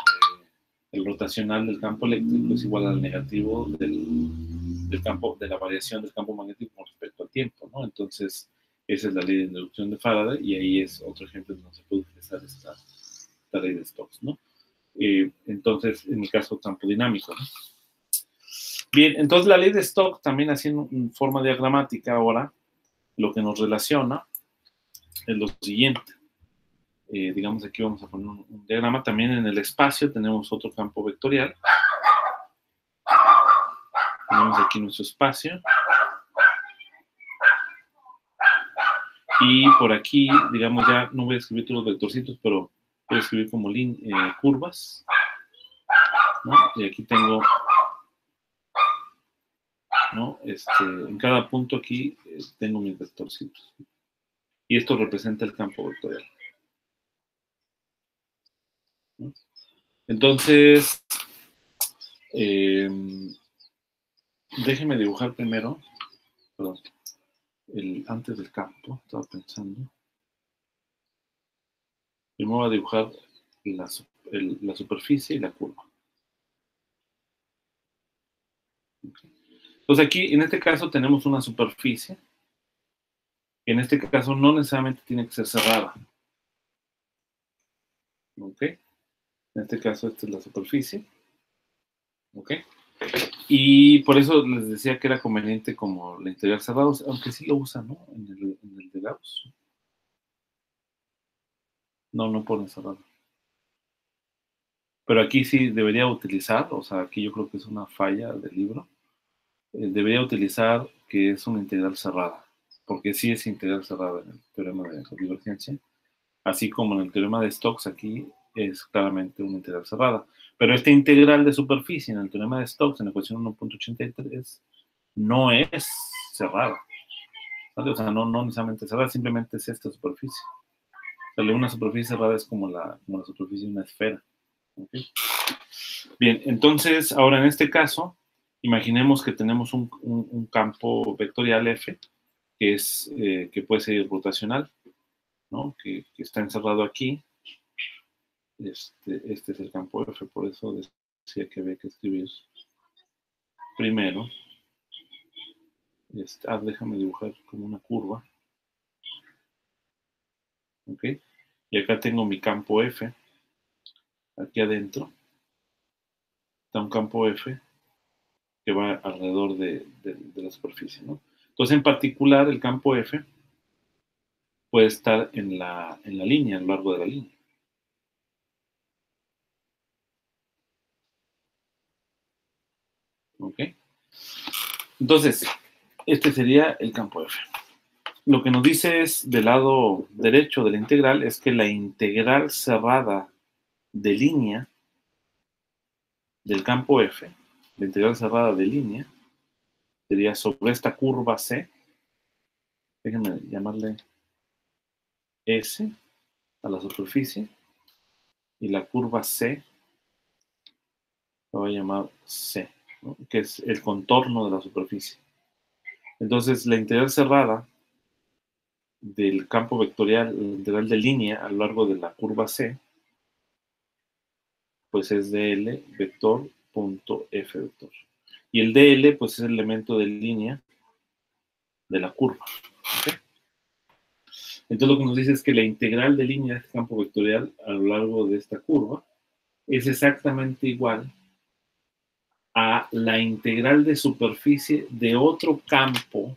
S1: El rotacional del campo eléctrico es igual al negativo del campo, de la variación del campo magnético con respecto al tiempo, ¿no? Entonces, esa es la ley de inducción de Faraday y ahí es otro ejemplo donde se puede utilizar esta ley de Stokes, ¿no? Entonces, en el caso campo dinámico, ¿no? Bien, entonces la ley de Stokes, también haciendo en forma diagramática ahora, lo que nos relaciona es lo siguiente. Digamos, aquí vamos a poner un diagrama. También en el espacio tenemos otro campo vectorial. Tenemos aquí nuestro espacio. Y por aquí, digamos, ya no voy a escribir todos los vectorcitos, pero voy a escribir como curvas, ¿no? Y aquí tengo, ¿no? En cada punto aquí tengo mis vectorcitos. Y esto representa el campo vectorial, ¿no? Entonces, déjeme dibujar primero, perdón, antes del campo, estaba pensando. Primero voy a dibujar la superficie y la curva. Okay. Entonces aquí, en este caso, tenemos una superficie. En este caso, no necesariamente tiene que ser cerrada. ¿Ok? En este caso, esta es la superficie. ¿Ok? Y por eso les decía que era conveniente como la integral cerrada, aunque sí lo usan, ¿no? En el de Gauss. No pone cerrado. Pero aquí sí debería utilizar, o sea, aquí yo creo que es una falla del libro. Debería utilizar que es una integral cerrada, porque sí es integral cerrada en el teorema de divergencia, así como en el teorema de Stokes aquí es claramente una integral cerrada. Pero esta integral de superficie en el teorema de Stokes, en la ecuación 1.83, no es cerrada, ¿vale? O sea, no necesariamente cerrada, simplemente es esta superficie. O sea, una superficie cerrada es como la superficie de una esfera. ¿Okay? Bien, entonces, ahora en este caso, imaginemos que tenemos un campo vectorial F que puede ser rotacional, ¿no? Que está encerrado aquí. Este es el campo F, por eso decía que había que escribir primero. Déjame dibujar como una curva. ¿Ok? Y acá tengo mi campo F. Aquí adentro está un campo F que va alrededor de la superficie, ¿no? Entonces, en particular, el campo F puede estar en la línea, a lo largo de la línea. ¿Ok? Entonces, este sería el campo F. Lo que nos dice es, del lado derecho de la integral, es que la integral cerrada de línea del campo F, la integral cerrada de línea, sería sobre esta curva C, déjenme llamarle S a la superficie, y la curva C lo voy a llamar C, ¿no? Que es el contorno de la superficie. Entonces, la integral cerrada del campo vectorial, la integral de línea a lo largo de la curva C, pues es dl vector punto f vector. Y el dl, pues es el elemento de línea de la curva. ¿Okay? Entonces, lo que nos dice es que la integral de línea de este campo vectorial a lo largo de esta curva es exactamente igual a la integral de superficie de otro campo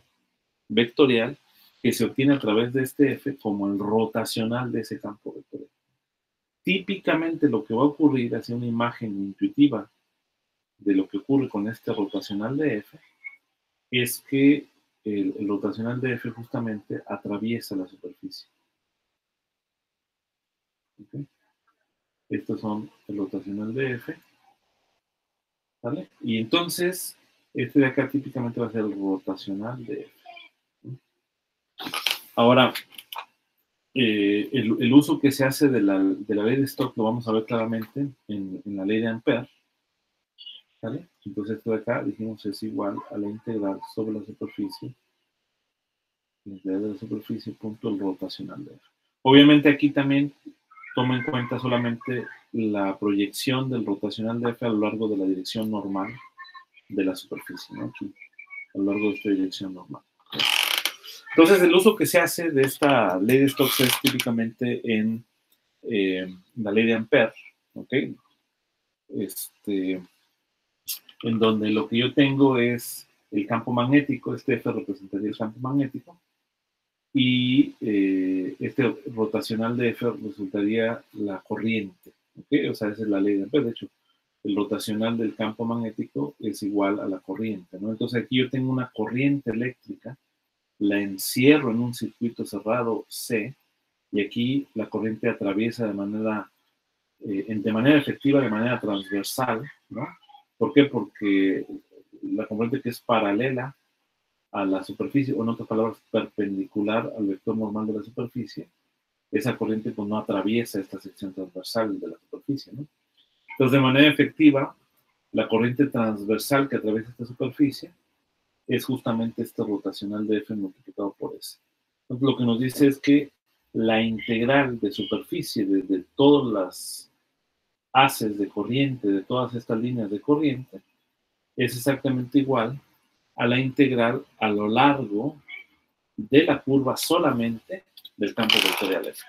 S1: vectorial que se obtiene a través de este f como el rotacional de ese campo vectorial. Típicamente lo que va a ocurrir, así una imagen intuitiva de lo que ocurre con este rotacional de f, es que el rotacional de f justamente atraviesa la superficie. ¿Okay? Estos son el rotacional de f, ¿vale? Y entonces, este de acá típicamente va a ser el rotacional de f. Ahora, el uso que se hace de la ley de Stokes lo vamos a ver claramente en la ley de Ampère, ¿vale? Entonces esto de acá, dijimos, es igual a la integral sobre la superficie, la integral de la superficie punto el rotacional de f. Obviamente aquí también toma en cuenta solamente la proyección del rotacional de f a lo largo de la dirección normal de la superficie, ¿no? Aquí, a lo largo de esta dirección normal. Entonces, el uso que se hace de esta ley de Stokes es típicamente en la ley de Ampère, ¿ok? En donde lo que yo tengo es el campo magnético, este F representaría el campo magnético, y este rotacional de F resultaría la corriente, ¿ok? O sea, esa es la ley de Ampère. De hecho, el rotacional del campo magnético es igual a la corriente, ¿no? Entonces aquí yo tengo una corriente eléctrica, la encierro en un circuito cerrado C, y aquí la corriente atraviesa de manera efectiva, de manera transversal, ¿no? ¿Por qué? Porque la corriente que es paralela a la superficie, o en otras palabras, perpendicular al vector normal de la superficie, esa corriente pues no atraviesa esta sección transversal de la superficie, ¿no? Entonces, de manera efectiva, la corriente transversal que atraviesa esta superficie es justamente este rotacional de F multiplicado por S. Entonces, lo que nos dice es que la integral de superficie de todas las haces de corriente, de todas estas líneas de corriente, es exactamente igual a la integral a lo largo de la curva solamente del campo vectorial F.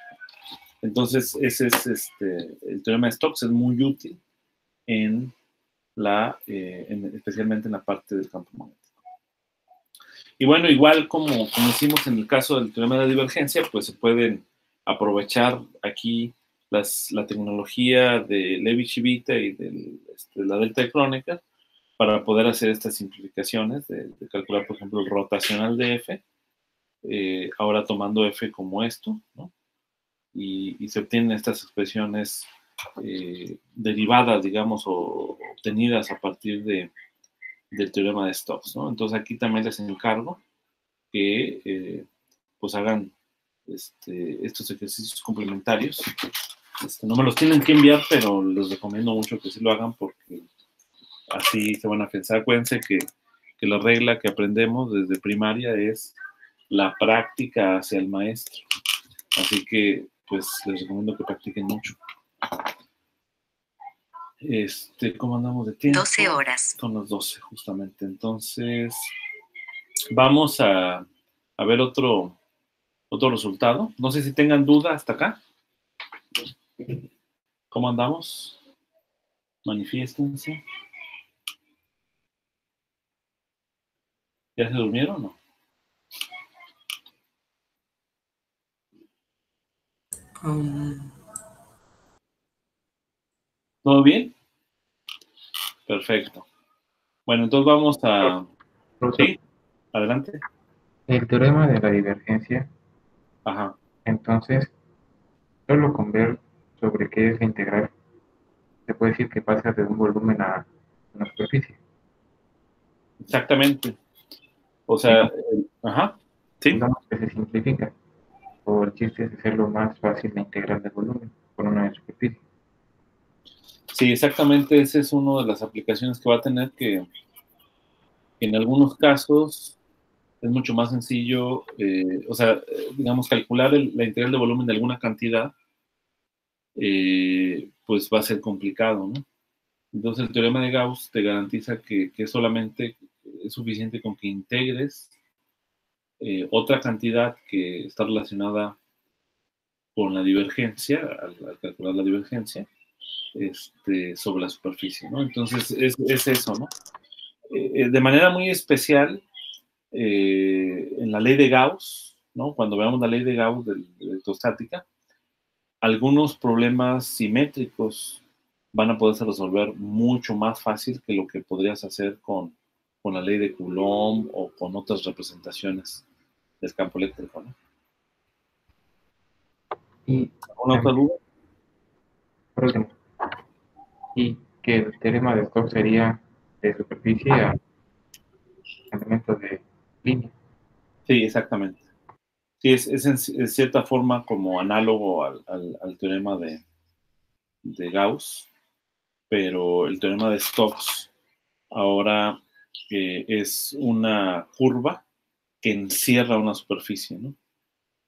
S1: Entonces, ese es el teorema de Stokes, es muy útil en especialmente en la parte del campo magnético. Y bueno, igual como hicimos en el caso del teorema de divergencia, pues se pueden aprovechar aquí la tecnología de Levi-Civita y de la delta de Kronecker para poder hacer estas simplificaciones de calcular, por ejemplo, el rotacional de F, ahora tomando F como esto, ¿no? Y se obtienen estas expresiones derivadas, digamos, o obtenidas a partir del teorema de Stokes, ¿no? Entonces aquí también les encargo que pues hagan estos ejercicios complementarios. No me los tienen que enviar, pero les recomiendo mucho que sí lo hagan porque así se van a pensar. Acuérdense que la regla que aprendemos desde primaria es la práctica hacia el maestro. Así que, pues, les recomiendo que practiquen mucho. ¿Cómo andamos de tiempo?
S3: 12 horas.
S1: Son las 12, justamente. Entonces, vamos a ver otro resultado. No sé si tengan duda hasta acá. ¿Cómo andamos? Manifiéstense. ¿Ya se durmieron o no? ¿Todo bien? Perfecto. Bueno, entonces vamos a... ¿Sí? Adelante.
S2: El teorema de la divergencia,
S1: Ajá.
S2: entonces, solo con ver sobre qué es la integral, se puede decir que pasa de un volumen a una superficie.
S1: Exactamente. O sea, ajá. Sí.
S2: Digamos que se simplifica, o el chiste es hacerlo más fácil la integral del volumen con una superficie.
S1: Sí, exactamente, esa es una de las aplicaciones que va a tener, que en algunos casos es mucho más sencillo, digamos, calcular la integral de volumen de alguna cantidad, pues va a ser complicado, ¿no? Entonces el teorema de Gauss te garantiza que solamente es suficiente con que integres otra cantidad que está relacionada con la divergencia, al calcular la divergencia, sobre la superficie, ¿no? Entonces es eso, ¿no? De manera muy especial, en la ley de Gauss, ¿no? Cuando veamos la ley de Gauss de electrostática, algunos problemas simétricos van a poderse resolver mucho más fácil que lo que podrías hacer con la ley de Coulomb o con otras representaciones del campo eléctrico, ¿no?
S2: Y
S1: ¿Alguna otra
S2: también,
S1: duda?
S2: por último, y que el teorema de Stokes sería de superficie a elementos de línea.
S1: Sí, exactamente. Sí, es en cierta forma como análogo al teorema de Gauss, pero el teorema de Stokes ahora es una curva que encierra una superficie, ¿no?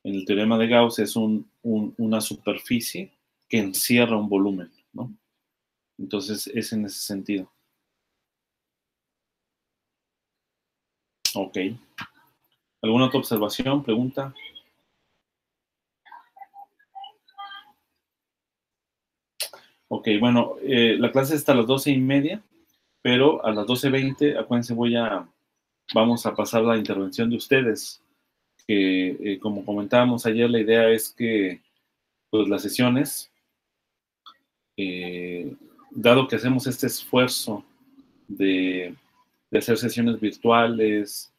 S1: En el teorema de Gauss es una superficie que encierra un volumen, ¿no? Entonces es en ese sentido. Ok. ¿Alguna otra observación, pregunta? Ok, bueno, la clase está a las 12:30, pero a las 12:20, acuérdense, vamos a pasar la intervención de ustedes, que como comentábamos ayer, la idea es que pues las sesiones, dado que hacemos este esfuerzo de, de hacer sesiones virtuales,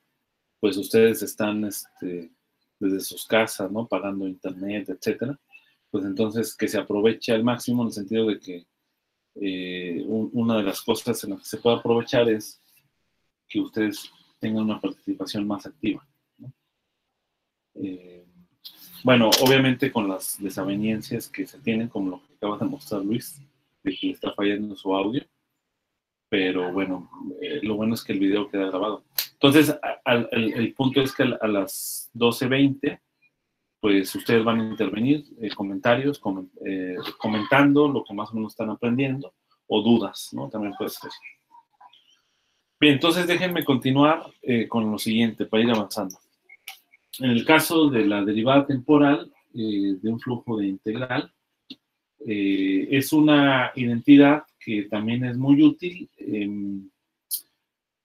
S1: pues ustedes están desde sus casas, ¿no? Pagando internet, etcétera. Pues entonces que se aproveche al máximo, en el sentido de que una de las cosas en las que se puede aprovechar es que ustedes tengan una participación más activa, ¿no? Eh, bueno, obviamente con las desavenencias que se tienen, como lo que acaba de mostrar Luis, de que le está fallando su audio, pero bueno, lo bueno es que el video queda grabado. Entonces, el punto es que a las 12:20, pues ustedes van a intervenir, comentarios, comentando lo que más o menos están aprendiendo, o dudas, ¿no? También puede ser. Bien, entonces déjenme continuar con lo siguiente para ir avanzando. En el caso de la derivada temporal de un flujo de integral, es una identidad que también es muy útil. En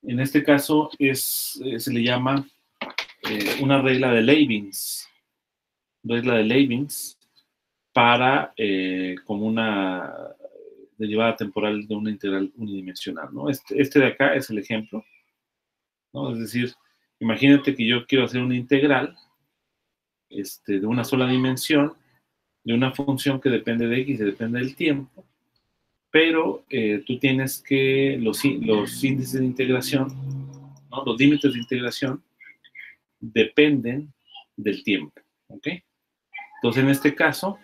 S1: este caso se le llama una regla de Leibniz. Regla de Leibniz para como una derivada temporal de una integral unidimensional, ¿no? Este de acá es el ejemplo, ¿no? Es decir, imagínate que yo quiero hacer una integral de una sola dimensión de una función que depende de x y depende del tiempo, pero tú tienes que los índices de integración, ¿no? Los límites de integración dependen del tiempo, ¿ok? Entonces, en este caso,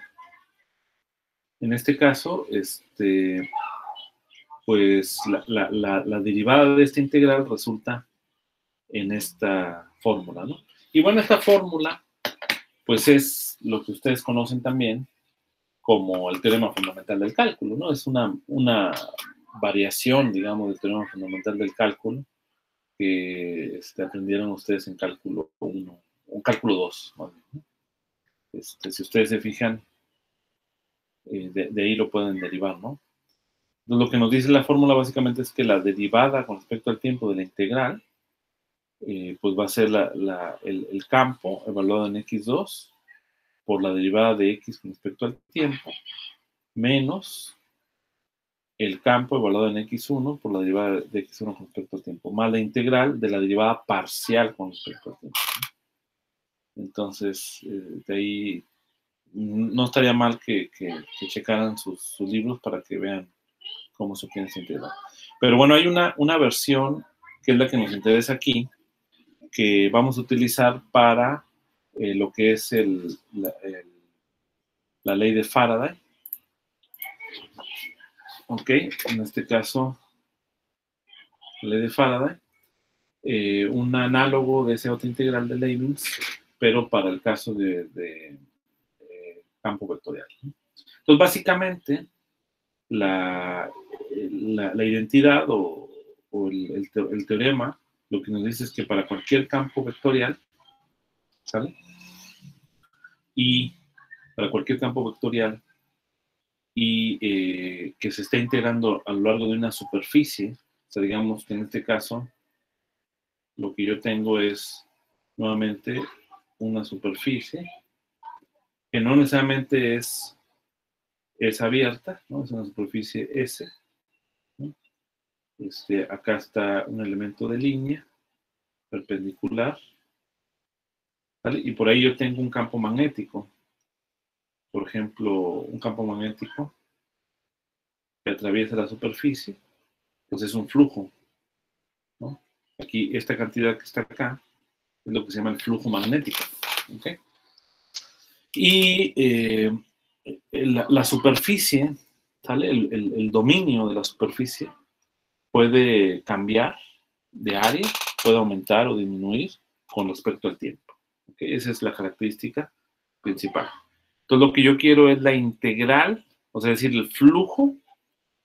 S1: pues la derivada de esta integral resulta en esta fórmula, ¿no? Y bueno, esta fórmula, pues es lo que ustedes conocen también como el teorema fundamental del cálculo, ¿no? Es una variación, digamos, del teorema fundamental del cálculo que aprendieron ustedes en cálculo 1, o cálculo 2, ¿no? Si ustedes se fijan, de ahí lo pueden derivar, ¿no? Entonces, lo que nos dice la fórmula básicamente es que la derivada con respecto al tiempo de la integral, pues va a ser el campo evaluado en x2 por la derivada de x con respecto al tiempo, menos el campo evaluado en x1 por la derivada de x1 con respecto al tiempo, más la integral de la derivada parcial con respecto al tiempo. Entonces, de ahí no estaría mal que checaran sus libros para que vean cómo se obtiene esta integral. Pero bueno, hay una versión que es la que nos interesa aquí, que vamos a utilizar para lo que es la ley de Faraday. ¿ok? En este caso, la ley de Faraday, un análogo de ese otro integral de Leibniz, pero para el caso de campo vectorial, ¿no? Entonces, básicamente, la identidad o el teorema lo que nos dice es que para cualquier campo vectorial, ¿sale? Y para cualquier campo vectorial y que se está integrando a lo largo de una superficie, o sea, digamos que en este caso lo que yo tengo es nuevamente una superficie que no necesariamente es abierta, ¿no? Es una superficie S, ¿no? Acá está un elemento de línea perpendicular, ¿vale? Y por ahí yo tengo un campo magnético, por ejemplo, un campo magnético que atraviesa la superficie, pues es un flujo, ¿no? Aquí, esta cantidad que está acá es lo que se llama el flujo magnético, ¿ok? Y la superficie, ¿sale? El dominio de la superficie puede cambiar de área, puede aumentar o disminuir con respecto al tiempo, ¿ok? Esa es la característica principal. Entonces, lo que yo quiero es la integral, o sea, es decir, el flujo,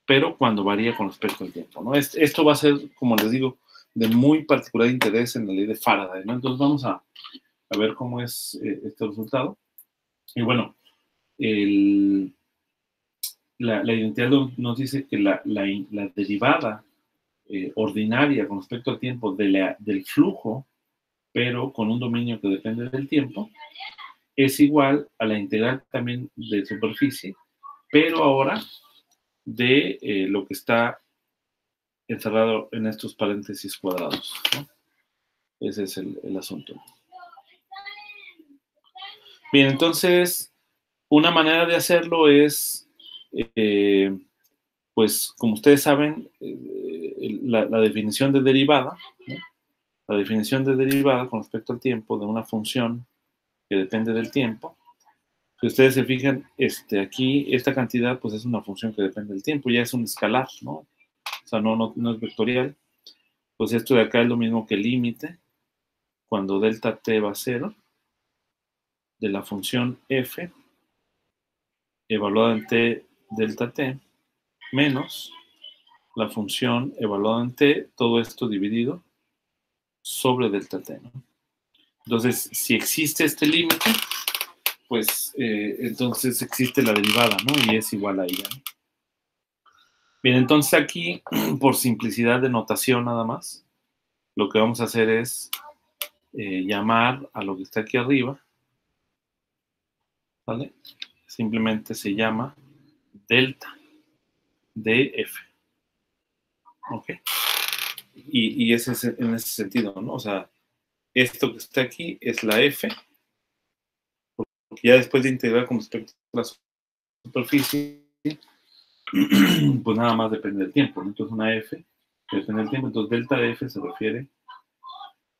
S1: pero cuando varía con respecto al tiempo, ¿no? Esto va a ser, como les digo, de muy particular interés en la ley de Faraday, ¿no? Entonces, vamos a ver cómo es este resultado. Y bueno, la identidad nos dice que la derivada ordinaria con respecto al tiempo del flujo, pero con un dominio que depende del tiempo, es igual a la integral también de superficie, pero ahora de lo que está encerrado en estos paréntesis cuadrados, ¿no? Ese es el asunto. Bien, entonces, una manera de hacerlo es, pues, como ustedes saben, la definición de derivada, ¿no? La definición de derivada con respecto al tiempo de una función que depende del tiempo. Si ustedes se fijan, aquí, esta cantidad, pues es una función que depende del tiempo, ya es un escalar, ¿no? O sea, no es vectorial. Pues esto de acá es lo mismo que el límite, cuando delta t va a 0, de la función f, evaluada en t delta t, menos la función evaluada en t, todo esto dividido sobre delta t, ¿no? Entonces, si existe este límite, pues entonces existe la derivada, ¿no? Y es igual a ella, ¿no? Bien, entonces aquí, por simplicidad de notación nada más, lo que vamos a hacer es llamar a lo que está aquí arriba, ¿vale? Simplemente se llama delta df, ¿ok? Y ese es en ese sentido, ¿no? O sea, esto que está aquí es la f, porque ya después de integrar con respecto a la superficie, pues nada más depende del tiempo, ¿no? Entonces una f que depende del tiempo, entonces delta de f se refiere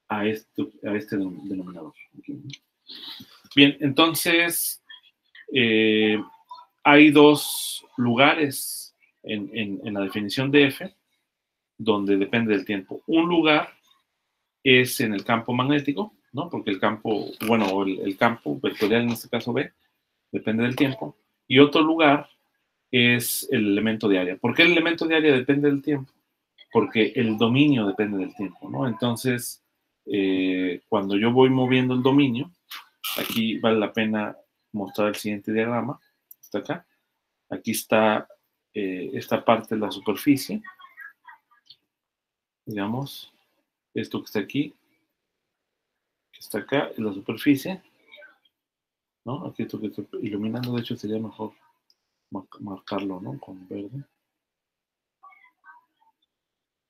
S1: a este denominador. Bien, entonces hay dos lugares en la definición de f donde depende del tiempo. Un lugar es en el campo magnético, ¿no? Porque el campo, bueno, el campo vectorial, en este caso B, depende del tiempo. Y otro lugar es el elemento de área. ¿Por qué el elemento de área depende del tiempo? Porque el dominio depende del tiempo, ¿no? Entonces, cuando yo voy moviendo el dominio, aquí vale la pena mostrar el siguiente diagrama. Está acá. Aquí está esta parte de la superficie. Digamos, esto que está aquí, que está acá, es la superficie, ¿no? Aquí esto que estoy iluminando, de hecho sería mejor marcarlo, ¿no? Con verde,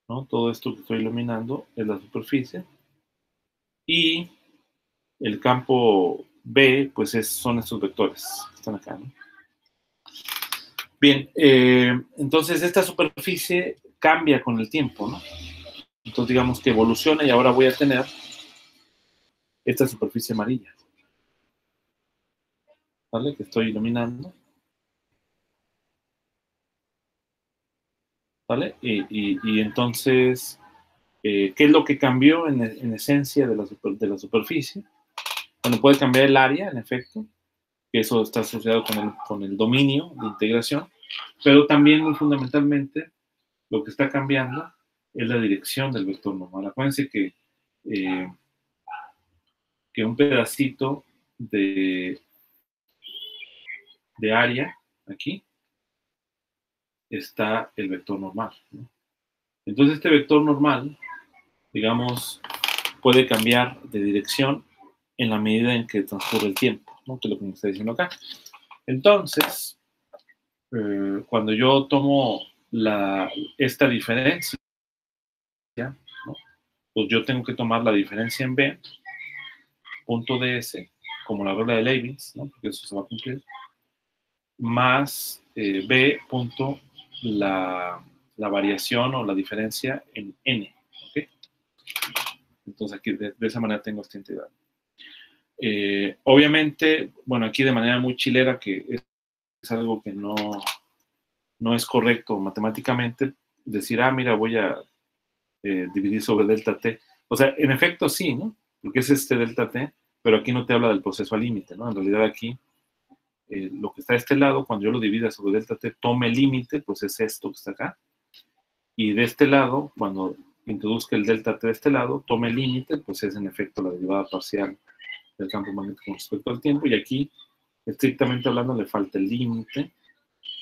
S1: ¿no? Todo esto que estoy iluminando es la superficie. Y el campo B, pues son estos vectores que están acá, ¿no? Bien, entonces esta superficie cambia con el tiempo, ¿no? Entonces digamos que evoluciona y ahora voy a tener esta superficie amarilla, ¿vale? Que estoy iluminando. ¿vale? Y entonces, ¿qué es lo que cambió en esencia de la superficie? Bueno, puede cambiar el área, en efecto, que eso está asociado con el dominio de integración, pero también muy fundamentalmente lo que está cambiando es la dirección del vector normal. Acuérdense que un pedacito de área aquí está el vector normal, ¿no? Entonces este vector normal, digamos, puede cambiar de dirección en la medida en que transcurre el tiempo, ¿no? Que es lo que me está diciendo acá. Entonces, cuando yo tomo esta diferencia, ¿no? Pues yo tengo que tomar la diferencia en B, punto ds, como la regla de Leibniz, ¿no? Porque eso se va a cumplir, más B punto la variación o la diferencia en N, ¿ok? Entonces aquí de esa manera tengo esta integral. Obviamente, bueno, aquí de manera muy chilera, que es algo que no es correcto matemáticamente, decir, mira, voy a dividir sobre delta t. O sea, en efecto sí, ¿no? Porque es este delta t, pero aquí no te habla del proceso al límite, ¿no? En realidad aquí, lo que está de este lado, cuando yo lo divida sobre delta t, tome límite, pues es esto que está acá. Y de este lado, cuando introduzca el delta t de este lado, tome límite, pues es en efecto la derivada parcial del campo magnético con respecto al tiempo. Y aquí, estrictamente hablando, le falta el límite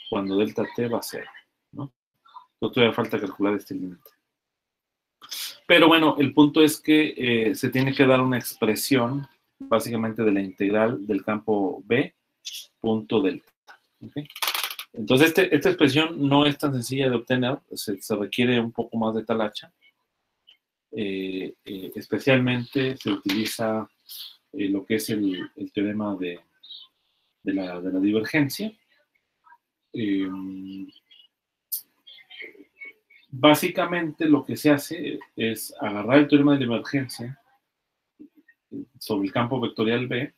S1: cuando delta t va a 0, ¿no? Entonces todavía falta calcular este límite. Pero bueno, el punto es que se tiene que dar una expresión básicamente de la integral del campo B, punto delta. ¿Okay? Entonces, esta expresión no es tan sencilla de obtener, se requiere un poco más de talacha. Especialmente se utiliza lo que es el teorema de la divergencia. Básicamente lo que se hace es agarrar el teorema de divergencia sobre el campo vectorial B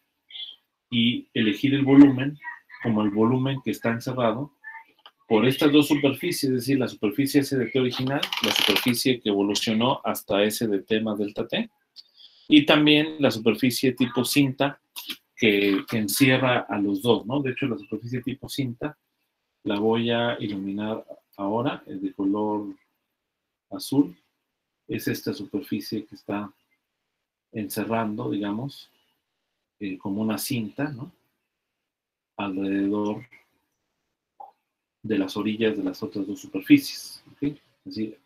S1: y elegir el volumen como el volumen que está encerrado por estas dos superficies, es decir, la superficie S de T original, la superficie que evolucionó hasta S de T más delta T, y también la superficie tipo cinta que encierra a los dos, ¿no? De hecho, la superficie tipo cinta la voy a iluminar ahora, es de color azul. Es esta superficie que está encerrando, digamos, como una cinta, ¿no? Alrededor de las orillas de las otras dos superficies, ¿ok? Es decir,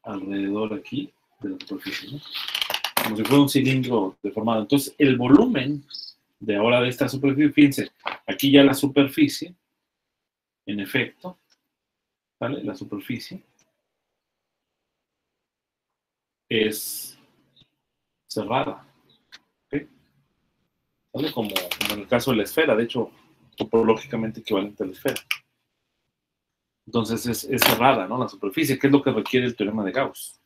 S1: alrededor aquí de la superficie, ¿no? Como si fuera un cilindro deformado. Entonces, el volumen de ahora de esta superficie, fíjense, aquí ya la superficie, en efecto, ¿vale? La superficie es cerrada, ¿ok? ¿Vale? Como en el caso de la esfera, de hecho, topológicamente equivalente a la esfera. Entonces es cerrada, ¿no? La superficie, que es lo que requiere el teorema de Gauss.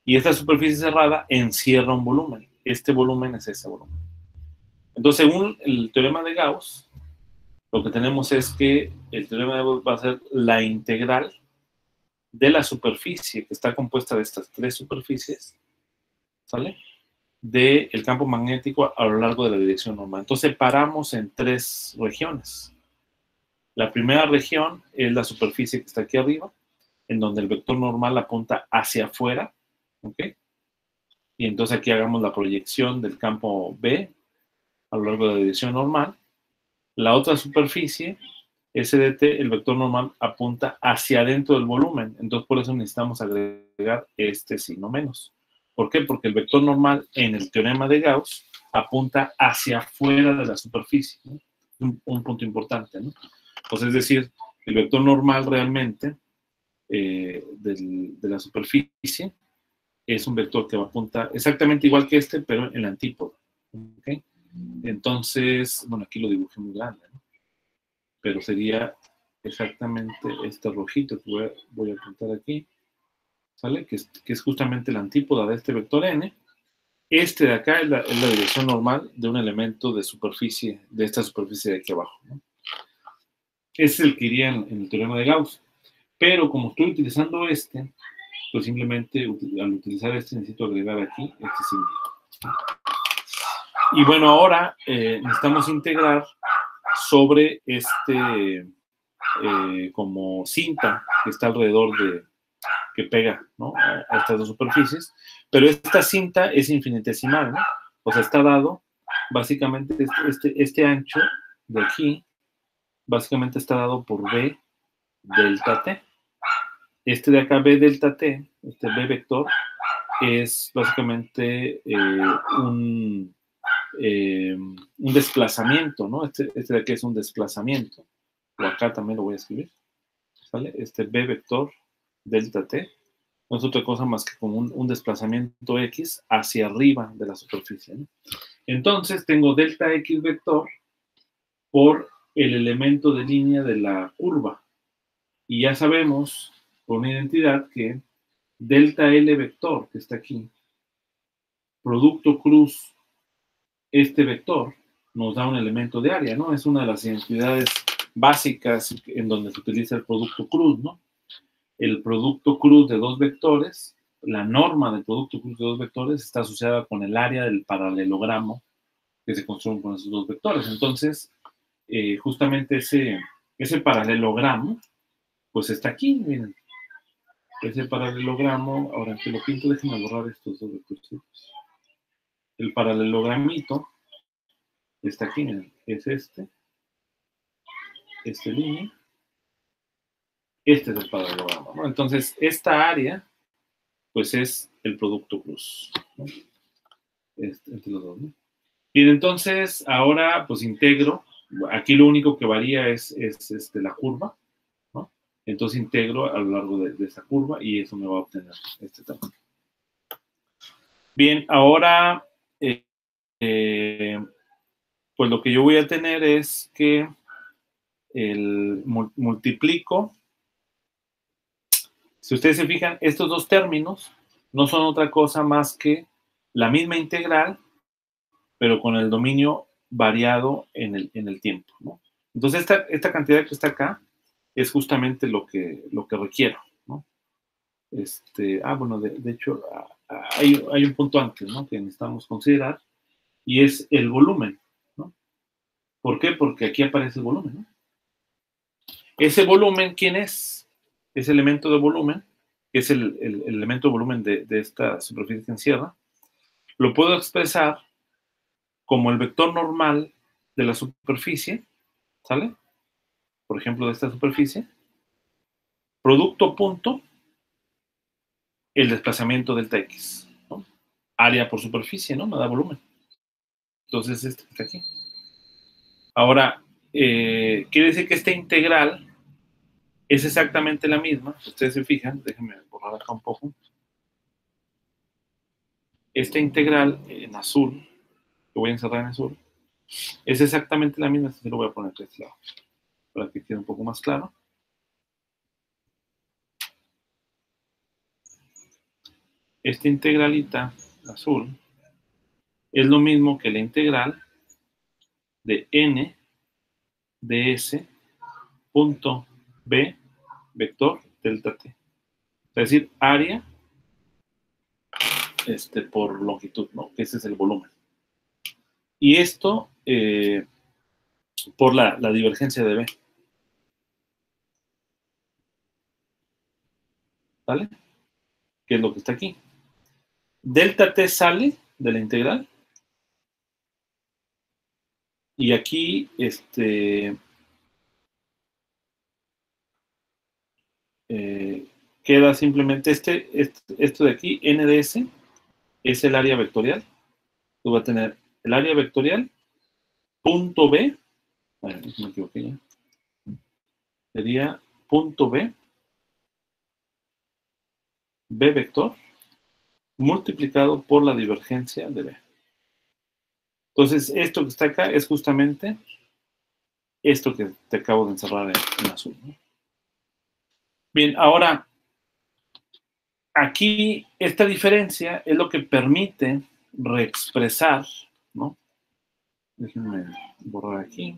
S1: Y esta superficie cerrada encierra un volumen. Este volumen es ese volumen. Entonces, según el teorema de Gauss, lo que tenemos es que el teorema de Gauss va a ser la integral de la superficie, que está compuesta de estas tres superficies, ¿sale? Del campo magnético a lo largo de la dirección normal. Entonces, separamos en tres regiones. La primera región es la superficie que está aquí arriba, en donde el vector normal apunta hacia afuera, ¿ok? Y entonces aquí hagamos la proyección del campo B a lo largo de la dirección normal. La otra superficie, S de T, el vector normal apunta hacia adentro del volumen. Entonces por eso necesitamos agregar este signo menos. ¿Por qué? Porque el vector normal en el teorema de Gauss apunta hacia afuera de la superficie, ¿no? Un punto importante, ¿no? Pues es decir, el vector normal realmente de la superficie es un vector que va a apuntar exactamente igual que este, pero en la antípoda. ¿Okay? Entonces, bueno, aquí lo dibujé muy grande, ¿no? Pero sería exactamente este rojito que voy a apuntar aquí, ¿sale? Que es justamente la antípoda de este vector n. Este de acá es la dirección normal de un elemento de superficie, de esta superficie de aquí abajo, ¿no? Ese es el que iría en el teorema de Gauss. Pero como estoy utilizando pues simplemente al utilizar necesito agregar aquí este símbolo. Y bueno, ahora necesitamos integrar sobre como cinta que está alrededor que pega, ¿no?, a estas dos superficies, pero esta cinta es infinitesimal, ¿no? O sea, está dado, básicamente, este ancho de aquí, básicamente está dado por B delta T. Este de acá, B delta T, este B vector, es básicamente un desplazamiento, ¿no? Este de aquí es un desplazamiento. O acá también lo voy a escribir, ¿sale? Este B vector delta T no es otra cosa más que como un desplazamiento X hacia arriba de la superficie, ¿no? Entonces tengo delta X vector por el elemento de línea de la curva. Y ya sabemos por una identidad que delta L vector, que está aquí, producto cruz este vector, nos da un elemento de área, ¿no? Es una de las identidades básicas en donde se utiliza el producto cruz, ¿no? El producto cruz de dos vectores, la norma del producto cruz de dos vectores está asociada con el área del paralelogramo que se construyen con esos dos vectores. Entonces, justamente ese paralelogramo, pues está aquí, miren. Ese paralelogramo, ahora que lo pinto, déjenme borrar estos dos vectores. El paralelogramito está aquí, miren, es línea, este es el paralelogramo, ¿no? Entonces, esta área, pues es el producto cruz, ¿no? Entre los dos, ¿no? Bien, entonces, ahora, pues integro, aquí lo único que varía es la curva, ¿no? Entonces integro a lo largo de esta curva y eso me va a obtener este tamaño. Bien, ahora, pues lo que yo voy a tener es que multiplico. Si ustedes se fijan, estos dos términos no son otra cosa más que la misma integral, pero con el dominio variado en el tiempo, ¿no? Entonces, esta cantidad que está acá es justamente lo que requiero, ¿no? Bueno, de hecho, hay un punto antes, ¿no?, que necesitamos considerar, y es el volumen, ¿no? ¿Por qué? Porque aquí aparece el volumen, ¿no? Ese volumen, ¿quién es? Ese elemento de volumen, que es el elemento de volumen de esta superficie que encierra, lo puedo expresar como el vector normal de la superficie, ¿sale? Por ejemplo, de esta superficie, producto punto, el desplazamiento delta X, ¿no? Área por superficie, ¿no? Me da volumen. Entonces, este está aquí. Ahora, quiere decir que esta integral es exactamente la misma. Ustedes se fijan, déjenme borrar acá un poco. Esta integral en azul, que voy a encerrar en azul, es exactamente la misma. Este lo voy a poner de este lado, para que quede un poco más claro. Esta integralita azul es lo mismo que la integral de n ds punto b vector delta t. Es decir, área por longitud, ¿no? Ese es el volumen. Y esto por la divergencia de B. ¿Vale? Que es lo que está aquí. Delta t sale de la integral. Y aquí, queda simplemente esto de aquí, NDS, es el área vectorial. Tú vas a tener el área vectorial, punto B, bueno, no me equivoqué ya, sería punto B, B vector, multiplicado por la divergencia de B. Entonces, esto que está acá es justamente esto que te acabo de encerrar en azul, ¿no? Bien, ahora, aquí esta diferencia es lo que permite reexpresar, ¿no? Déjenme borrar aquí.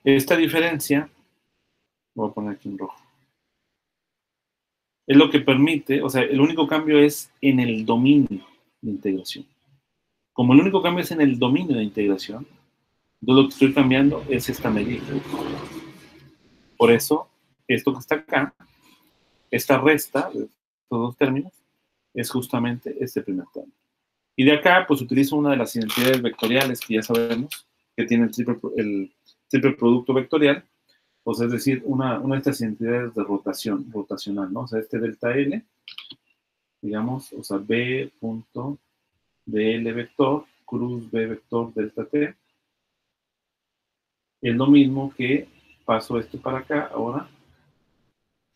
S1: Esta diferencia Voy a poner aquí en rojo. Es lo que permite, o sea, el único cambio es en el dominio de integración. Como el único cambio es en el dominio de integración, entonces lo que estoy cambiando es esta medida. Por eso, esto que está acá, esta resta de estos dos términos, es justamente este primer término. Y de acá, pues utilizo una de las identidades vectoriales que ya sabemos que tiene el triple producto vectorial, pues es decir, una de estas identidades de rotacional, ¿no? O sea, este delta L, digamos, o sea, B punto DL vector, cruz B vector delta T, es lo mismo que paso esto para acá ahora,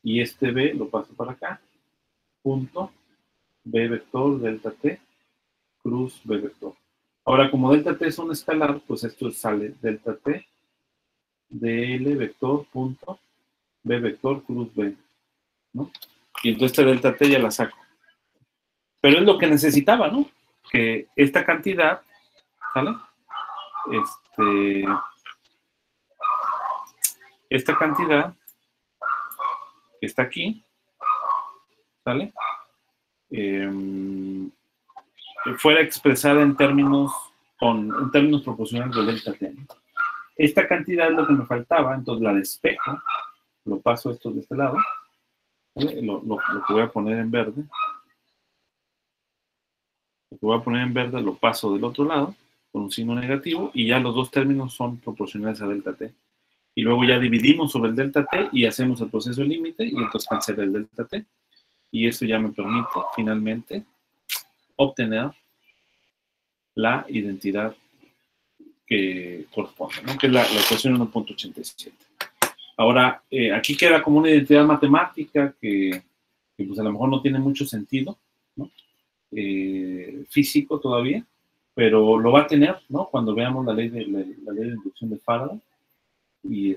S1: y este B lo paso para acá, punto B vector delta T, cruz B vector. Ahora, como delta T es un escalar, pues esto sale delta T DL vector punto B vector cruz B, ¿no? Y entonces este delta T ya la saco. Pero es lo que necesitaba, ¿no? Que esta cantidad, ¿sale? Esta cantidad que está aquí, ¿sale? Fuera expresada en términos proporcionales de delta T. Esta cantidad es lo que me faltaba, entonces la despejo, lo paso esto de este lado, ¿vale? Lo que voy a poner en verde. Lo que voy a poner en verde lo paso del otro lado, con un signo negativo, y ya los dos términos son proporcionales a delta T. Y luego ya dividimos sobre el delta T y hacemos el proceso límite, y entonces cancela el delta T. Y esto ya me permite, finalmente, obtener la identidad que corresponde, ¿no? Que es la ecuación 1.87. Ahora, aquí queda como una identidad matemática que pues a lo mejor no tiene mucho sentido, ¿no? Físico todavía, pero lo va a tener, ¿no? Cuando veamos la ley de inducción de Faraday, y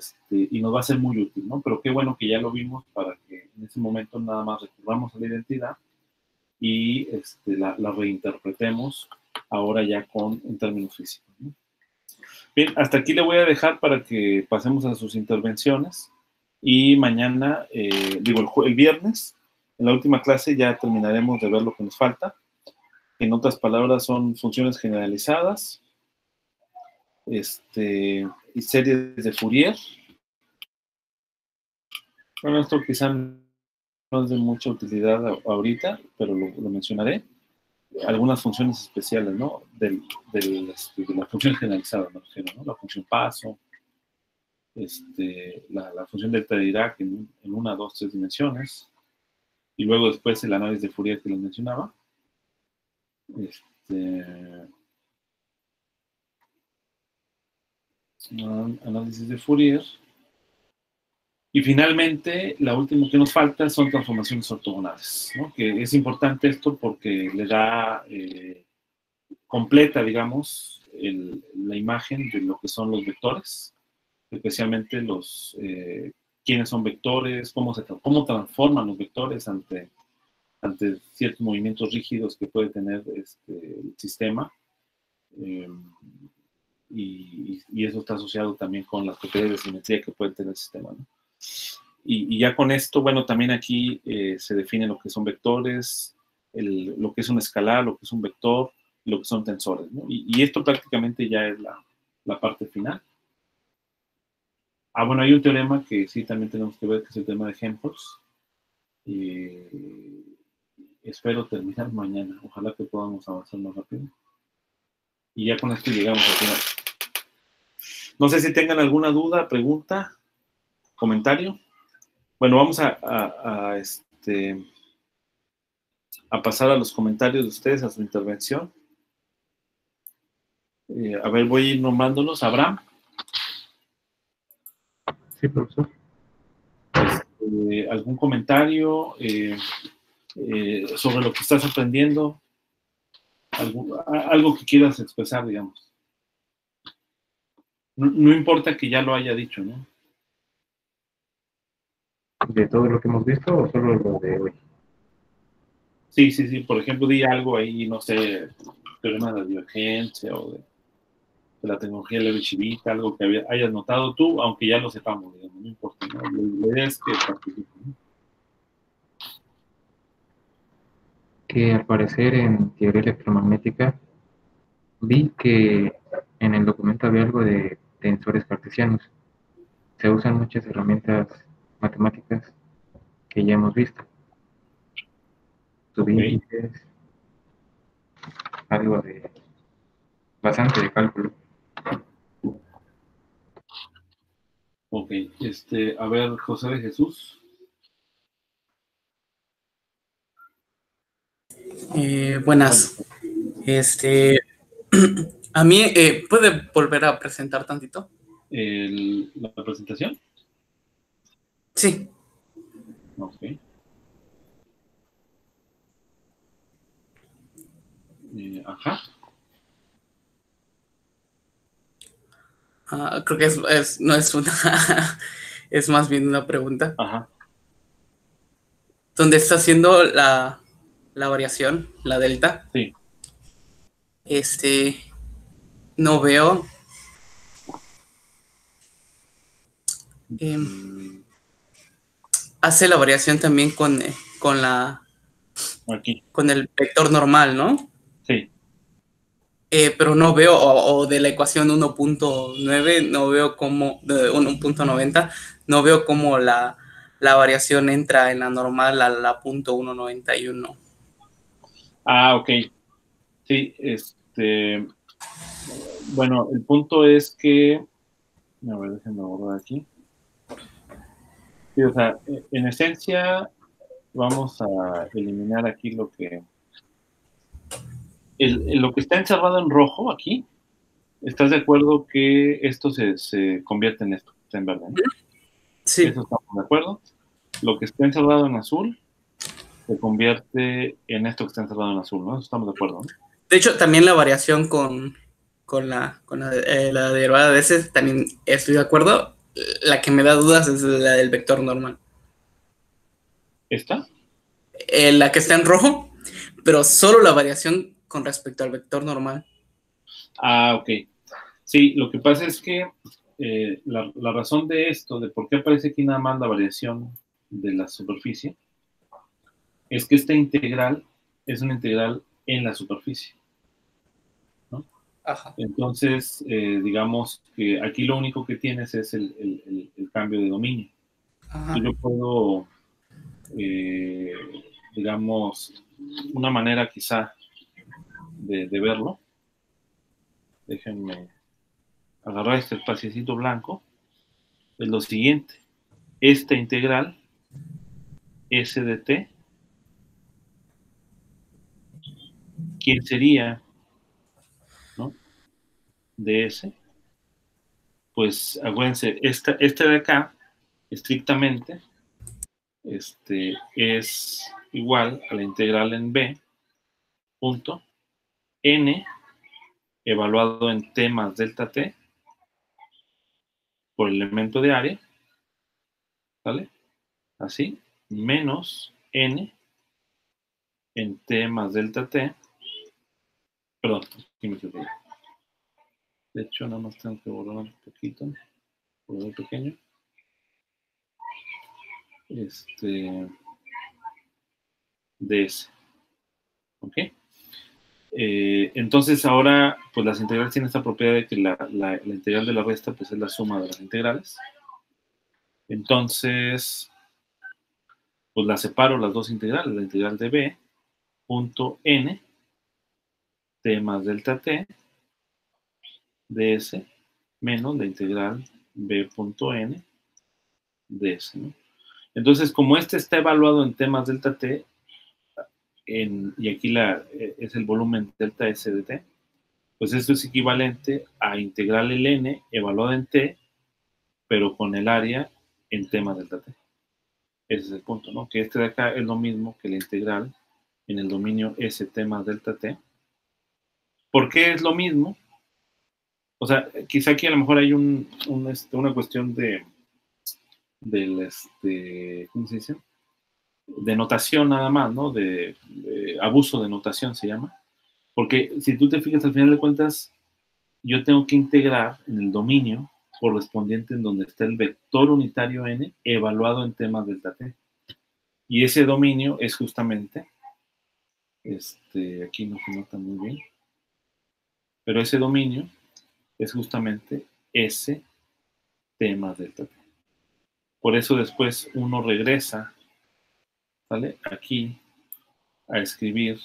S1: nos va a ser muy útil, ¿no? Pero qué bueno que ya lo vimos para que en ese momento nada más recurramos a la identidad y la reinterpretemos ahora ya en términos físicos, ¿no? Bien, hasta aquí le voy a dejar para que pasemos a sus intervenciones, y mañana, el viernes, en la última clase ya terminaremos de ver lo que nos falta. En otras palabras, son funciones generalizadas, y series de Fourier. Bueno, esto quizá no es de mucha utilidad ahorita, pero lo mencionaré. Algunas funciones especiales, ¿no? De la función generalizada, me refiero, ¿no? La función paso, la función delta de Dirac en 1, 2, 3 dimensiones, y luego después el análisis de Fourier que les mencionaba. Análisis de Fourier. Y finalmente, la última que nos falta son transformaciones ortogonales, ¿no? Que es importante esto porque le da completa, digamos, la imagen de lo que son los vectores, especialmente quiénes son vectores, cómo transforman los vectores ante ciertos movimientos rígidos que puede tener el sistema. Y eso está asociado también con las propiedades de simetría que puede tener el sistema, ¿no? Y ya con esto, bueno, también aquí se define lo que son vectores, lo que es un escalar, lo que es un vector, y lo que son tensores, ¿no? Y esto prácticamente ya es la parte final. Bueno, hay un teorema que sí también tenemos que ver, que es el tema de Helmholtz. Espero terminar mañana. Ojalá que podamos avanzar más rápido. Y ya con esto llegamos al final. No sé si tengan alguna duda, pregunta, comentario. Bueno, vamos a pasar a los comentarios de ustedes, a su intervención. A ver, voy a ir nombrándolos. Abraham.
S2: Sí, profesor.
S1: ¿Algún comentario sobre lo que estás aprendiendo? Algo que quieras expresar, digamos. No importa que ya lo haya dicho, ¿no?
S2: ¿De todo lo que hemos visto o solo lo de hoy?
S1: Sí. Por ejemplo, di algo ahí, no sé, teorema de divergencia o de... de la tecnología Levi-Civita, algo que hayas notado tú, aunque ya lo sepamos, digamos, no importa, ¿no? La idea es que participen, ¿no?
S2: Que al parecer en teoría electromagnética vi que en el documento había algo de tensores cartesianos. Se usan muchas herramientas matemáticas que ya hemos visto,
S1: Ok,
S2: subíndices, algo de bastante de cálculo.
S1: ok. A ver, José de Jesús. Bueno,
S3: Buenas. Este, a mí, ¿puede volver a presentar tantito?
S1: la presentación.
S3: Sí.
S1: Ok. Ajá.
S3: Creo que no es una, es más bien una pregunta.
S1: Ajá.
S3: ¿Dónde está haciendo la variación, la delta?
S1: Sí.
S3: No veo.
S1: Mm,
S3: Hace la variación también
S1: aquí.
S3: con el vector normal, ¿no?
S1: Sí.
S3: Pero no veo, o de la ecuación 1.9, no veo cómo, de 1.90, no veo cómo la variación entra en la normal a la punto 1.91.
S1: Ah, ok. Sí, bueno, el punto es que, a ver, déjenme borrar aquí. Sí, o sea, en esencia, vamos a eliminar aquí lo que está encerrado en rojo aquí. ¿Estás de acuerdo que esto se convierte en esto? Está en verde, ¿no?
S3: Sí.
S1: Eso estamos de acuerdo. Lo que está encerrado en azul se convierte en esto que está encerrado en azul, ¿no? Eso estamos de acuerdo, ¿no?
S3: De hecho, también la variación la derivada de ese, también estoy de acuerdo. La que me da dudas es la del vector normal.
S1: ¿Esta?
S3: La que está en rojo, pero solo la variación con respecto al vector normal.
S1: Ah, ok. Sí, lo que pasa es que la razón de esto, de por qué aparece aquí nada más la variación de la superficie, es que esta integral es una integral en la superficie, ¿no?
S3: Ajá.
S1: Entonces, digamos que aquí lo único que tienes es el cambio de dominio.
S3: Ajá.
S1: Yo puedo, digamos, una manera quizá de verlo, déjenme agarrar este espaciecito blanco, es lo siguiente. Esta integral, s de t, ¿quién sería, no? De s. Pues acuérdense, esta de acá, estrictamente, es igual a la integral en b, punto, n, evaluado en t más delta t, por el elemento de área, ¿vale? Así, menos n en t más delta t, perdón, aquí me equivoqué. De hecho, nada más tengo que borrar un poquito, borrar pequeño. ds, ¿ok? Entonces ahora, pues las integrales tienen esta propiedad de que la integral de la resta, pues es la suma de las integrales. Entonces, pues las separo las dos integrales, la integral de b, punto n, t más delta t, ds, menos la integral b punto n, ds, ¿no? Entonces, como este está evaluado en t más delta t, y aquí es el volumen delta s de t, pues esto es equivalente a integral el n evaluada en t, pero con el área en t más delta t. Ese es el punto, ¿no? Que este de acá es lo mismo que la integral en el dominio st más delta t. ¿Por qué es lo mismo? O sea, quizá aquí a lo mejor hay una cuestión ¿cómo se dice? De notación nada más, ¿no? De abuso de notación se llama. Porque si tú te fijas, al final de cuentas, yo tengo que integrar en el dominio correspondiente en donde está el vector unitario n evaluado en temas delta t. Y ese dominio es justamente, aquí no se nota muy bien, pero ese dominio es justamente S t más delta t. Por eso después uno regresa, ¿vale? Aquí a escribir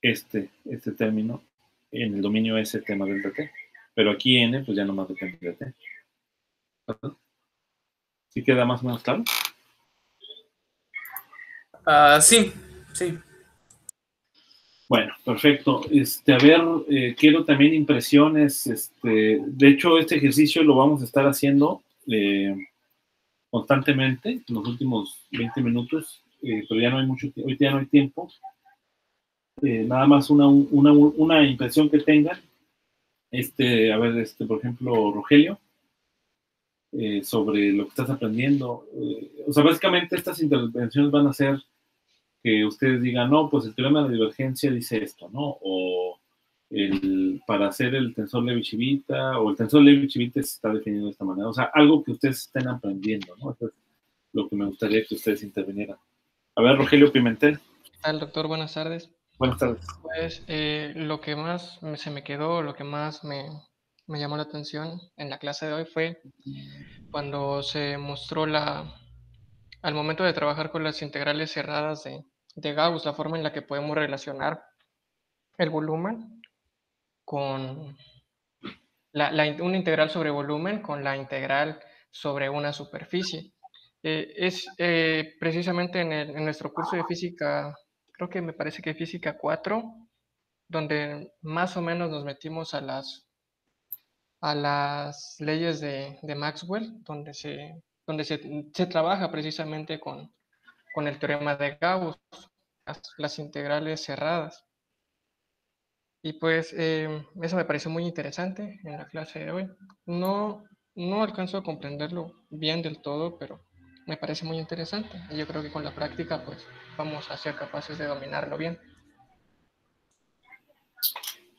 S1: este término en el dominio S t más delta t. Pero aquí n, pues ya nomás depende de t. ¿Verdad? ¿Sí queda más o menos claro?
S3: Sí, sí.
S1: Bueno, perfecto. A ver, quiero también impresiones. De hecho, este ejercicio lo vamos a estar haciendo constantemente en los últimos 20 minutos, pero ya no hay mucho, hoy ya no hay tiempo. Nada más una impresión que tengan. A ver, por ejemplo, Rogelio, sobre lo que estás aprendiendo. O sea, básicamente estas intervenciones van a ser que ustedes digan, no, pues el teorema de la divergencia dice esto, ¿no? O para hacer el tensor Levi-Civita, o el tensor Levi-Civita se está definido de esta manera. O sea, algo que ustedes estén aprendiendo, ¿no? Eso es lo que me gustaría que ustedes intervinieran. A ver, Rogelio Pimentel.
S4: ¿Qué tal, doctor? Buenas tardes.
S1: Buenas tardes.
S4: Pues lo que más se me quedó, lo que más me llamó la atención en la clase de hoy fue cuando se mostró al momento de trabajar con las integrales cerradas de Gauss, la forma en la que podemos relacionar el volumen con una integral sobre volumen con la integral sobre una superficie. Es precisamente en nuestro curso de física, creo que me parece que física 4, donde más o menos nos metimos a las leyes de Maxwell, donde se trabaja precisamente con el teorema de Gauss, las integrales cerradas. Y pues eso me pareció muy interesante en la clase de hoy. No alcanzo a comprenderlo bien del todo, pero me parece muy interesante. Y yo creo que con la práctica pues vamos a ser capaces de dominarlo bien.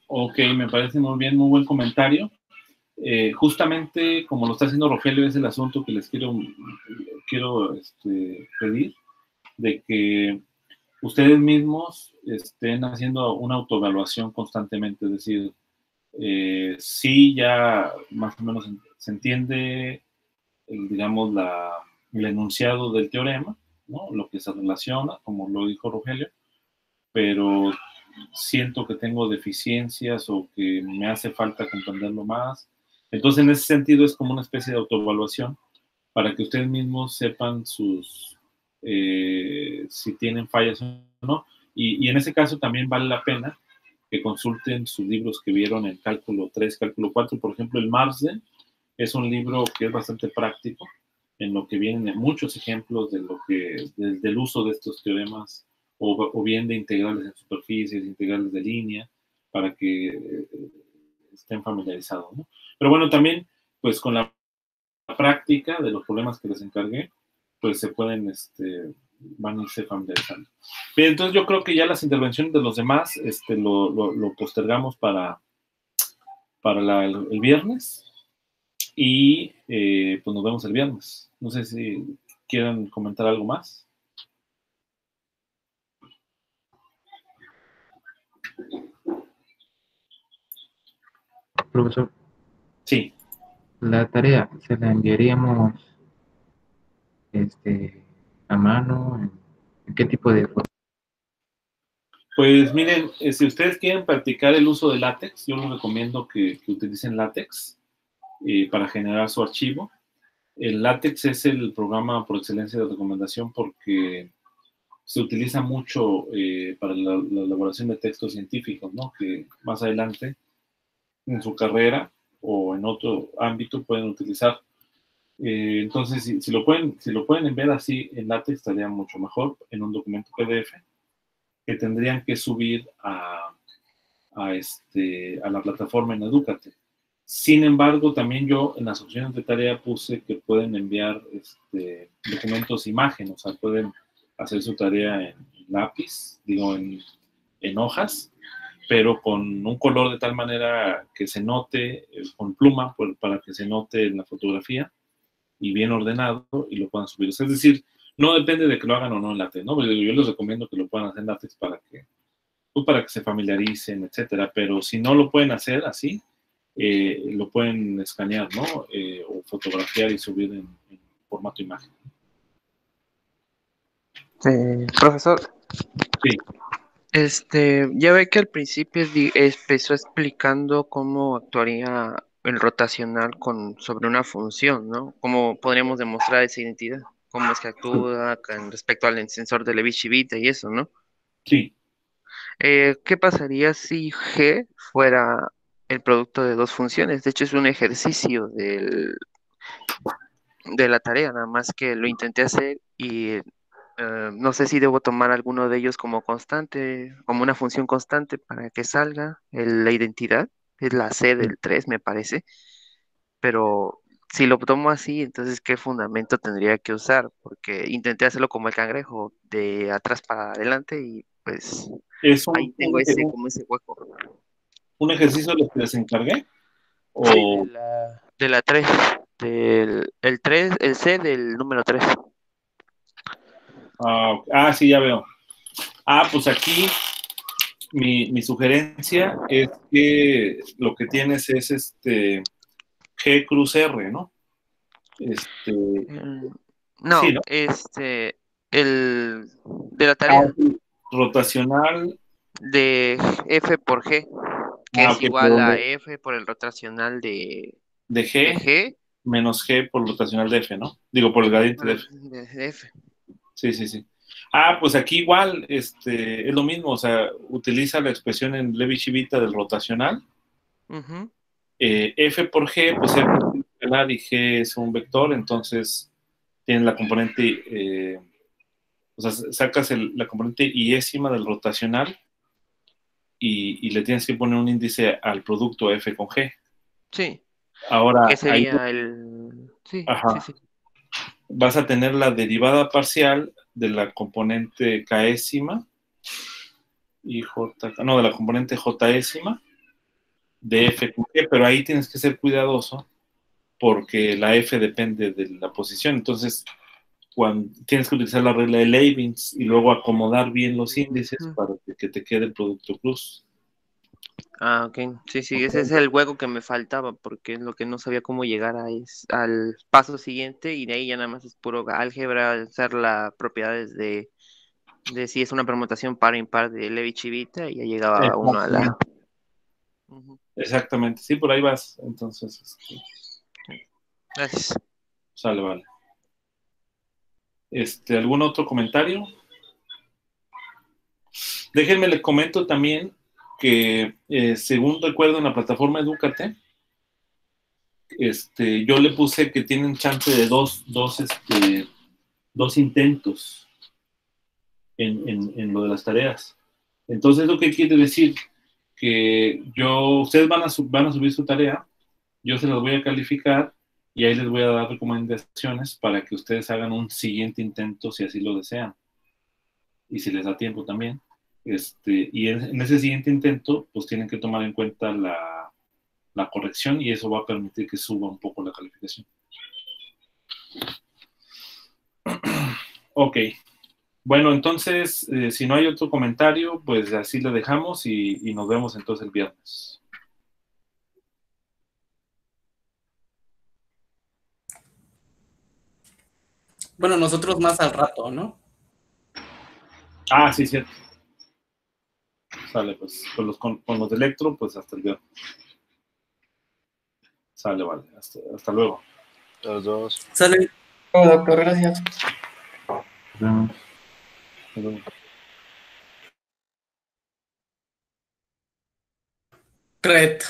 S1: Ok, me parece muy bien, muy buen comentario. Justamente como lo está haciendo Rogelio, es el asunto que les quiero pedir, de que ustedes mismos estén haciendo una autoevaluación constantemente, es decir, sí ya más o menos se entiende, digamos, el enunciado del teorema, ¿no? Lo que se relaciona, como lo dijo Rogelio, pero siento que tengo deficiencias o que me hace falta comprenderlo más. Entonces, en ese sentido, es como una especie de autoevaluación para que ustedes mismos sepan si tienen fallas o no. Y en ese caso también vale la pena que consulten sus libros que vieron en Cálculo 3, Cálculo 4. Por ejemplo, el Marsden es un libro que es bastante práctico, en lo que vienen muchos ejemplos desde el uso de estos teoremas o bien de integrales en superficies, integrales de línea, para que estén familiarizados, ¿no? Pero bueno, también, pues con la práctica de los problemas que les encargué, pues se pueden, van a irse familiarizando. Bien, entonces yo creo que ya las intervenciones de los demás lo postergamos para el viernes y pues nos vemos el viernes. No sé si quieren comentar algo más.
S2: Profesor,
S1: Sí.
S2: la tarea se la enviaríamos a mano, ¿en qué tipo de forma?
S1: Pues miren, si ustedes quieren practicar el uso de látex, yo les recomiendo que utilicen látex para generar su archivo. El látex es el programa por excelencia de recomendación porque se utiliza mucho para la elaboración de textos científicos, ¿no? Que más adelante en su carrera o en otro ámbito pueden utilizar. Entonces, si lo pueden enviar así en látex, estaría mucho mejor en un documento PDF que tendrían que subir a la plataforma en Edúcate. Sin embargo, también yo en las opciones de tarea puse que pueden enviar documentos imagen, o sea, pueden hacer su tarea en lápiz, digo, en hojas, pero con un color de tal manera que se note, con pluma, para que se note en la fotografía, y bien ordenado, y lo puedan subir. Es decir, no depende de que lo hagan o no en látex, ¿no? Yo les recomiendo que lo puedan hacer en látex para que se familiaricen, etcétera, pero si no lo pueden hacer así, lo pueden escanear, ¿no? O fotografiar y subir en formato imagen.
S5: Profesor,
S1: Sí.
S5: Ya ve que al principio empezó explicando cómo actuaría el rotacional sobre una función, ¿no? Cómo podríamos demostrar esa identidad, cómo es que actúa con respecto al sensor de Levi-Civita y eso, ¿no?
S1: Sí.
S5: ¿Qué pasaría si G fuera el producto de dos funciones? De hecho, es un ejercicio de la tarea, nada más que lo intenté hacer y no sé si debo tomar alguno de ellos como constante, como una función constante para que salga la identidad. Es la C del 3 me parece. Pero si lo tomo así, entonces, ¿qué fundamento tendría que usar? Porque intenté hacerlo como el cangrejo, de atrás para adelante y pues
S1: ¿Es
S5: ahí tengo como ese hueco.
S1: un ejercicio de los que les encargué?
S5: Sí,
S1: ¿O
S5: de la 3 el 3, el C del número 3.
S1: sí, ya veo. Pues aquí mi sugerencia es que lo que tienes es G cruz R, ¿no?
S5: No,
S1: Sí, ¿no?
S5: el de la tarea
S1: Sí. Rotacional.
S5: de F por G, que es
S1: Ok,
S5: igual a F por el rotacional de
S1: de G
S5: G
S1: menos G por rotacional de F, ¿no? Digo, por el gradiente de F.
S5: de F.
S1: Sí. Pues aquí igual, es lo mismo, o sea, utiliza la expresión en Levi-Civita del rotacional.
S5: Ujú.
S1: F por G, pues F es un escalar y G es un vector, entonces tienes la componente, o sea, sacas la componente iésima del rotacional y le tienes que poner un índice al producto F con G.
S5: Sí, que
S1: Ahora, ahí
S5: sería el... Sí, sí,
S1: ajá,
S5: sí.
S1: vas a tener la derivada parcial de la componente Késima y de la componente Jésima de F con G, pero ahí tienes que ser cuidadoso porque la F depende de la posición, entonces tienes que utilizar la regla de Leibniz y luego acomodar bien los índices para que te quede el producto cruz.
S5: Ok, sí, ese es el hueco que me faltaba, porque es lo que no sabía cómo llegar al paso siguiente, y de ahí ya nada más es puro álgebra, usar las propiedades de si es una permutación par o impar de Levi-Civita, y ya llegaba uno a la... Ujú.
S1: Exactamente, sí, por ahí vas, entonces,
S5: Gracias.
S1: sale, vale. ¿Algún otro comentario? Déjenme les comento también que, según recuerdo en la plataforma Edúcate, yo le puse que tienen chance de dos intentos en lo de las tareas. Entonces, ¿lo que quiere decir? Que ustedes van a subir su tarea, yo se las voy a calificar y ahí les voy a dar recomendaciones para que ustedes hagan un siguiente intento si así lo desean y si les da tiempo también. Y en ese siguiente intento, pues tienen que tomar en cuenta la corrección y eso va a permitir que suba un poco la calificación. Ok. Bueno, entonces, si no hay otro comentario, pues así le dejamos y nos vemos entonces el viernes.
S3: Bueno, nosotros más al rato, ¿no?
S1: Sí, cierto. Sale, pues, con los de Electro, pues hasta el viernes. Sale, vale. Hasta luego.
S6: Los dos.
S3: Sale.
S4: Oh, doctor, gracias.
S2: Nos vemos.
S3: Correcto.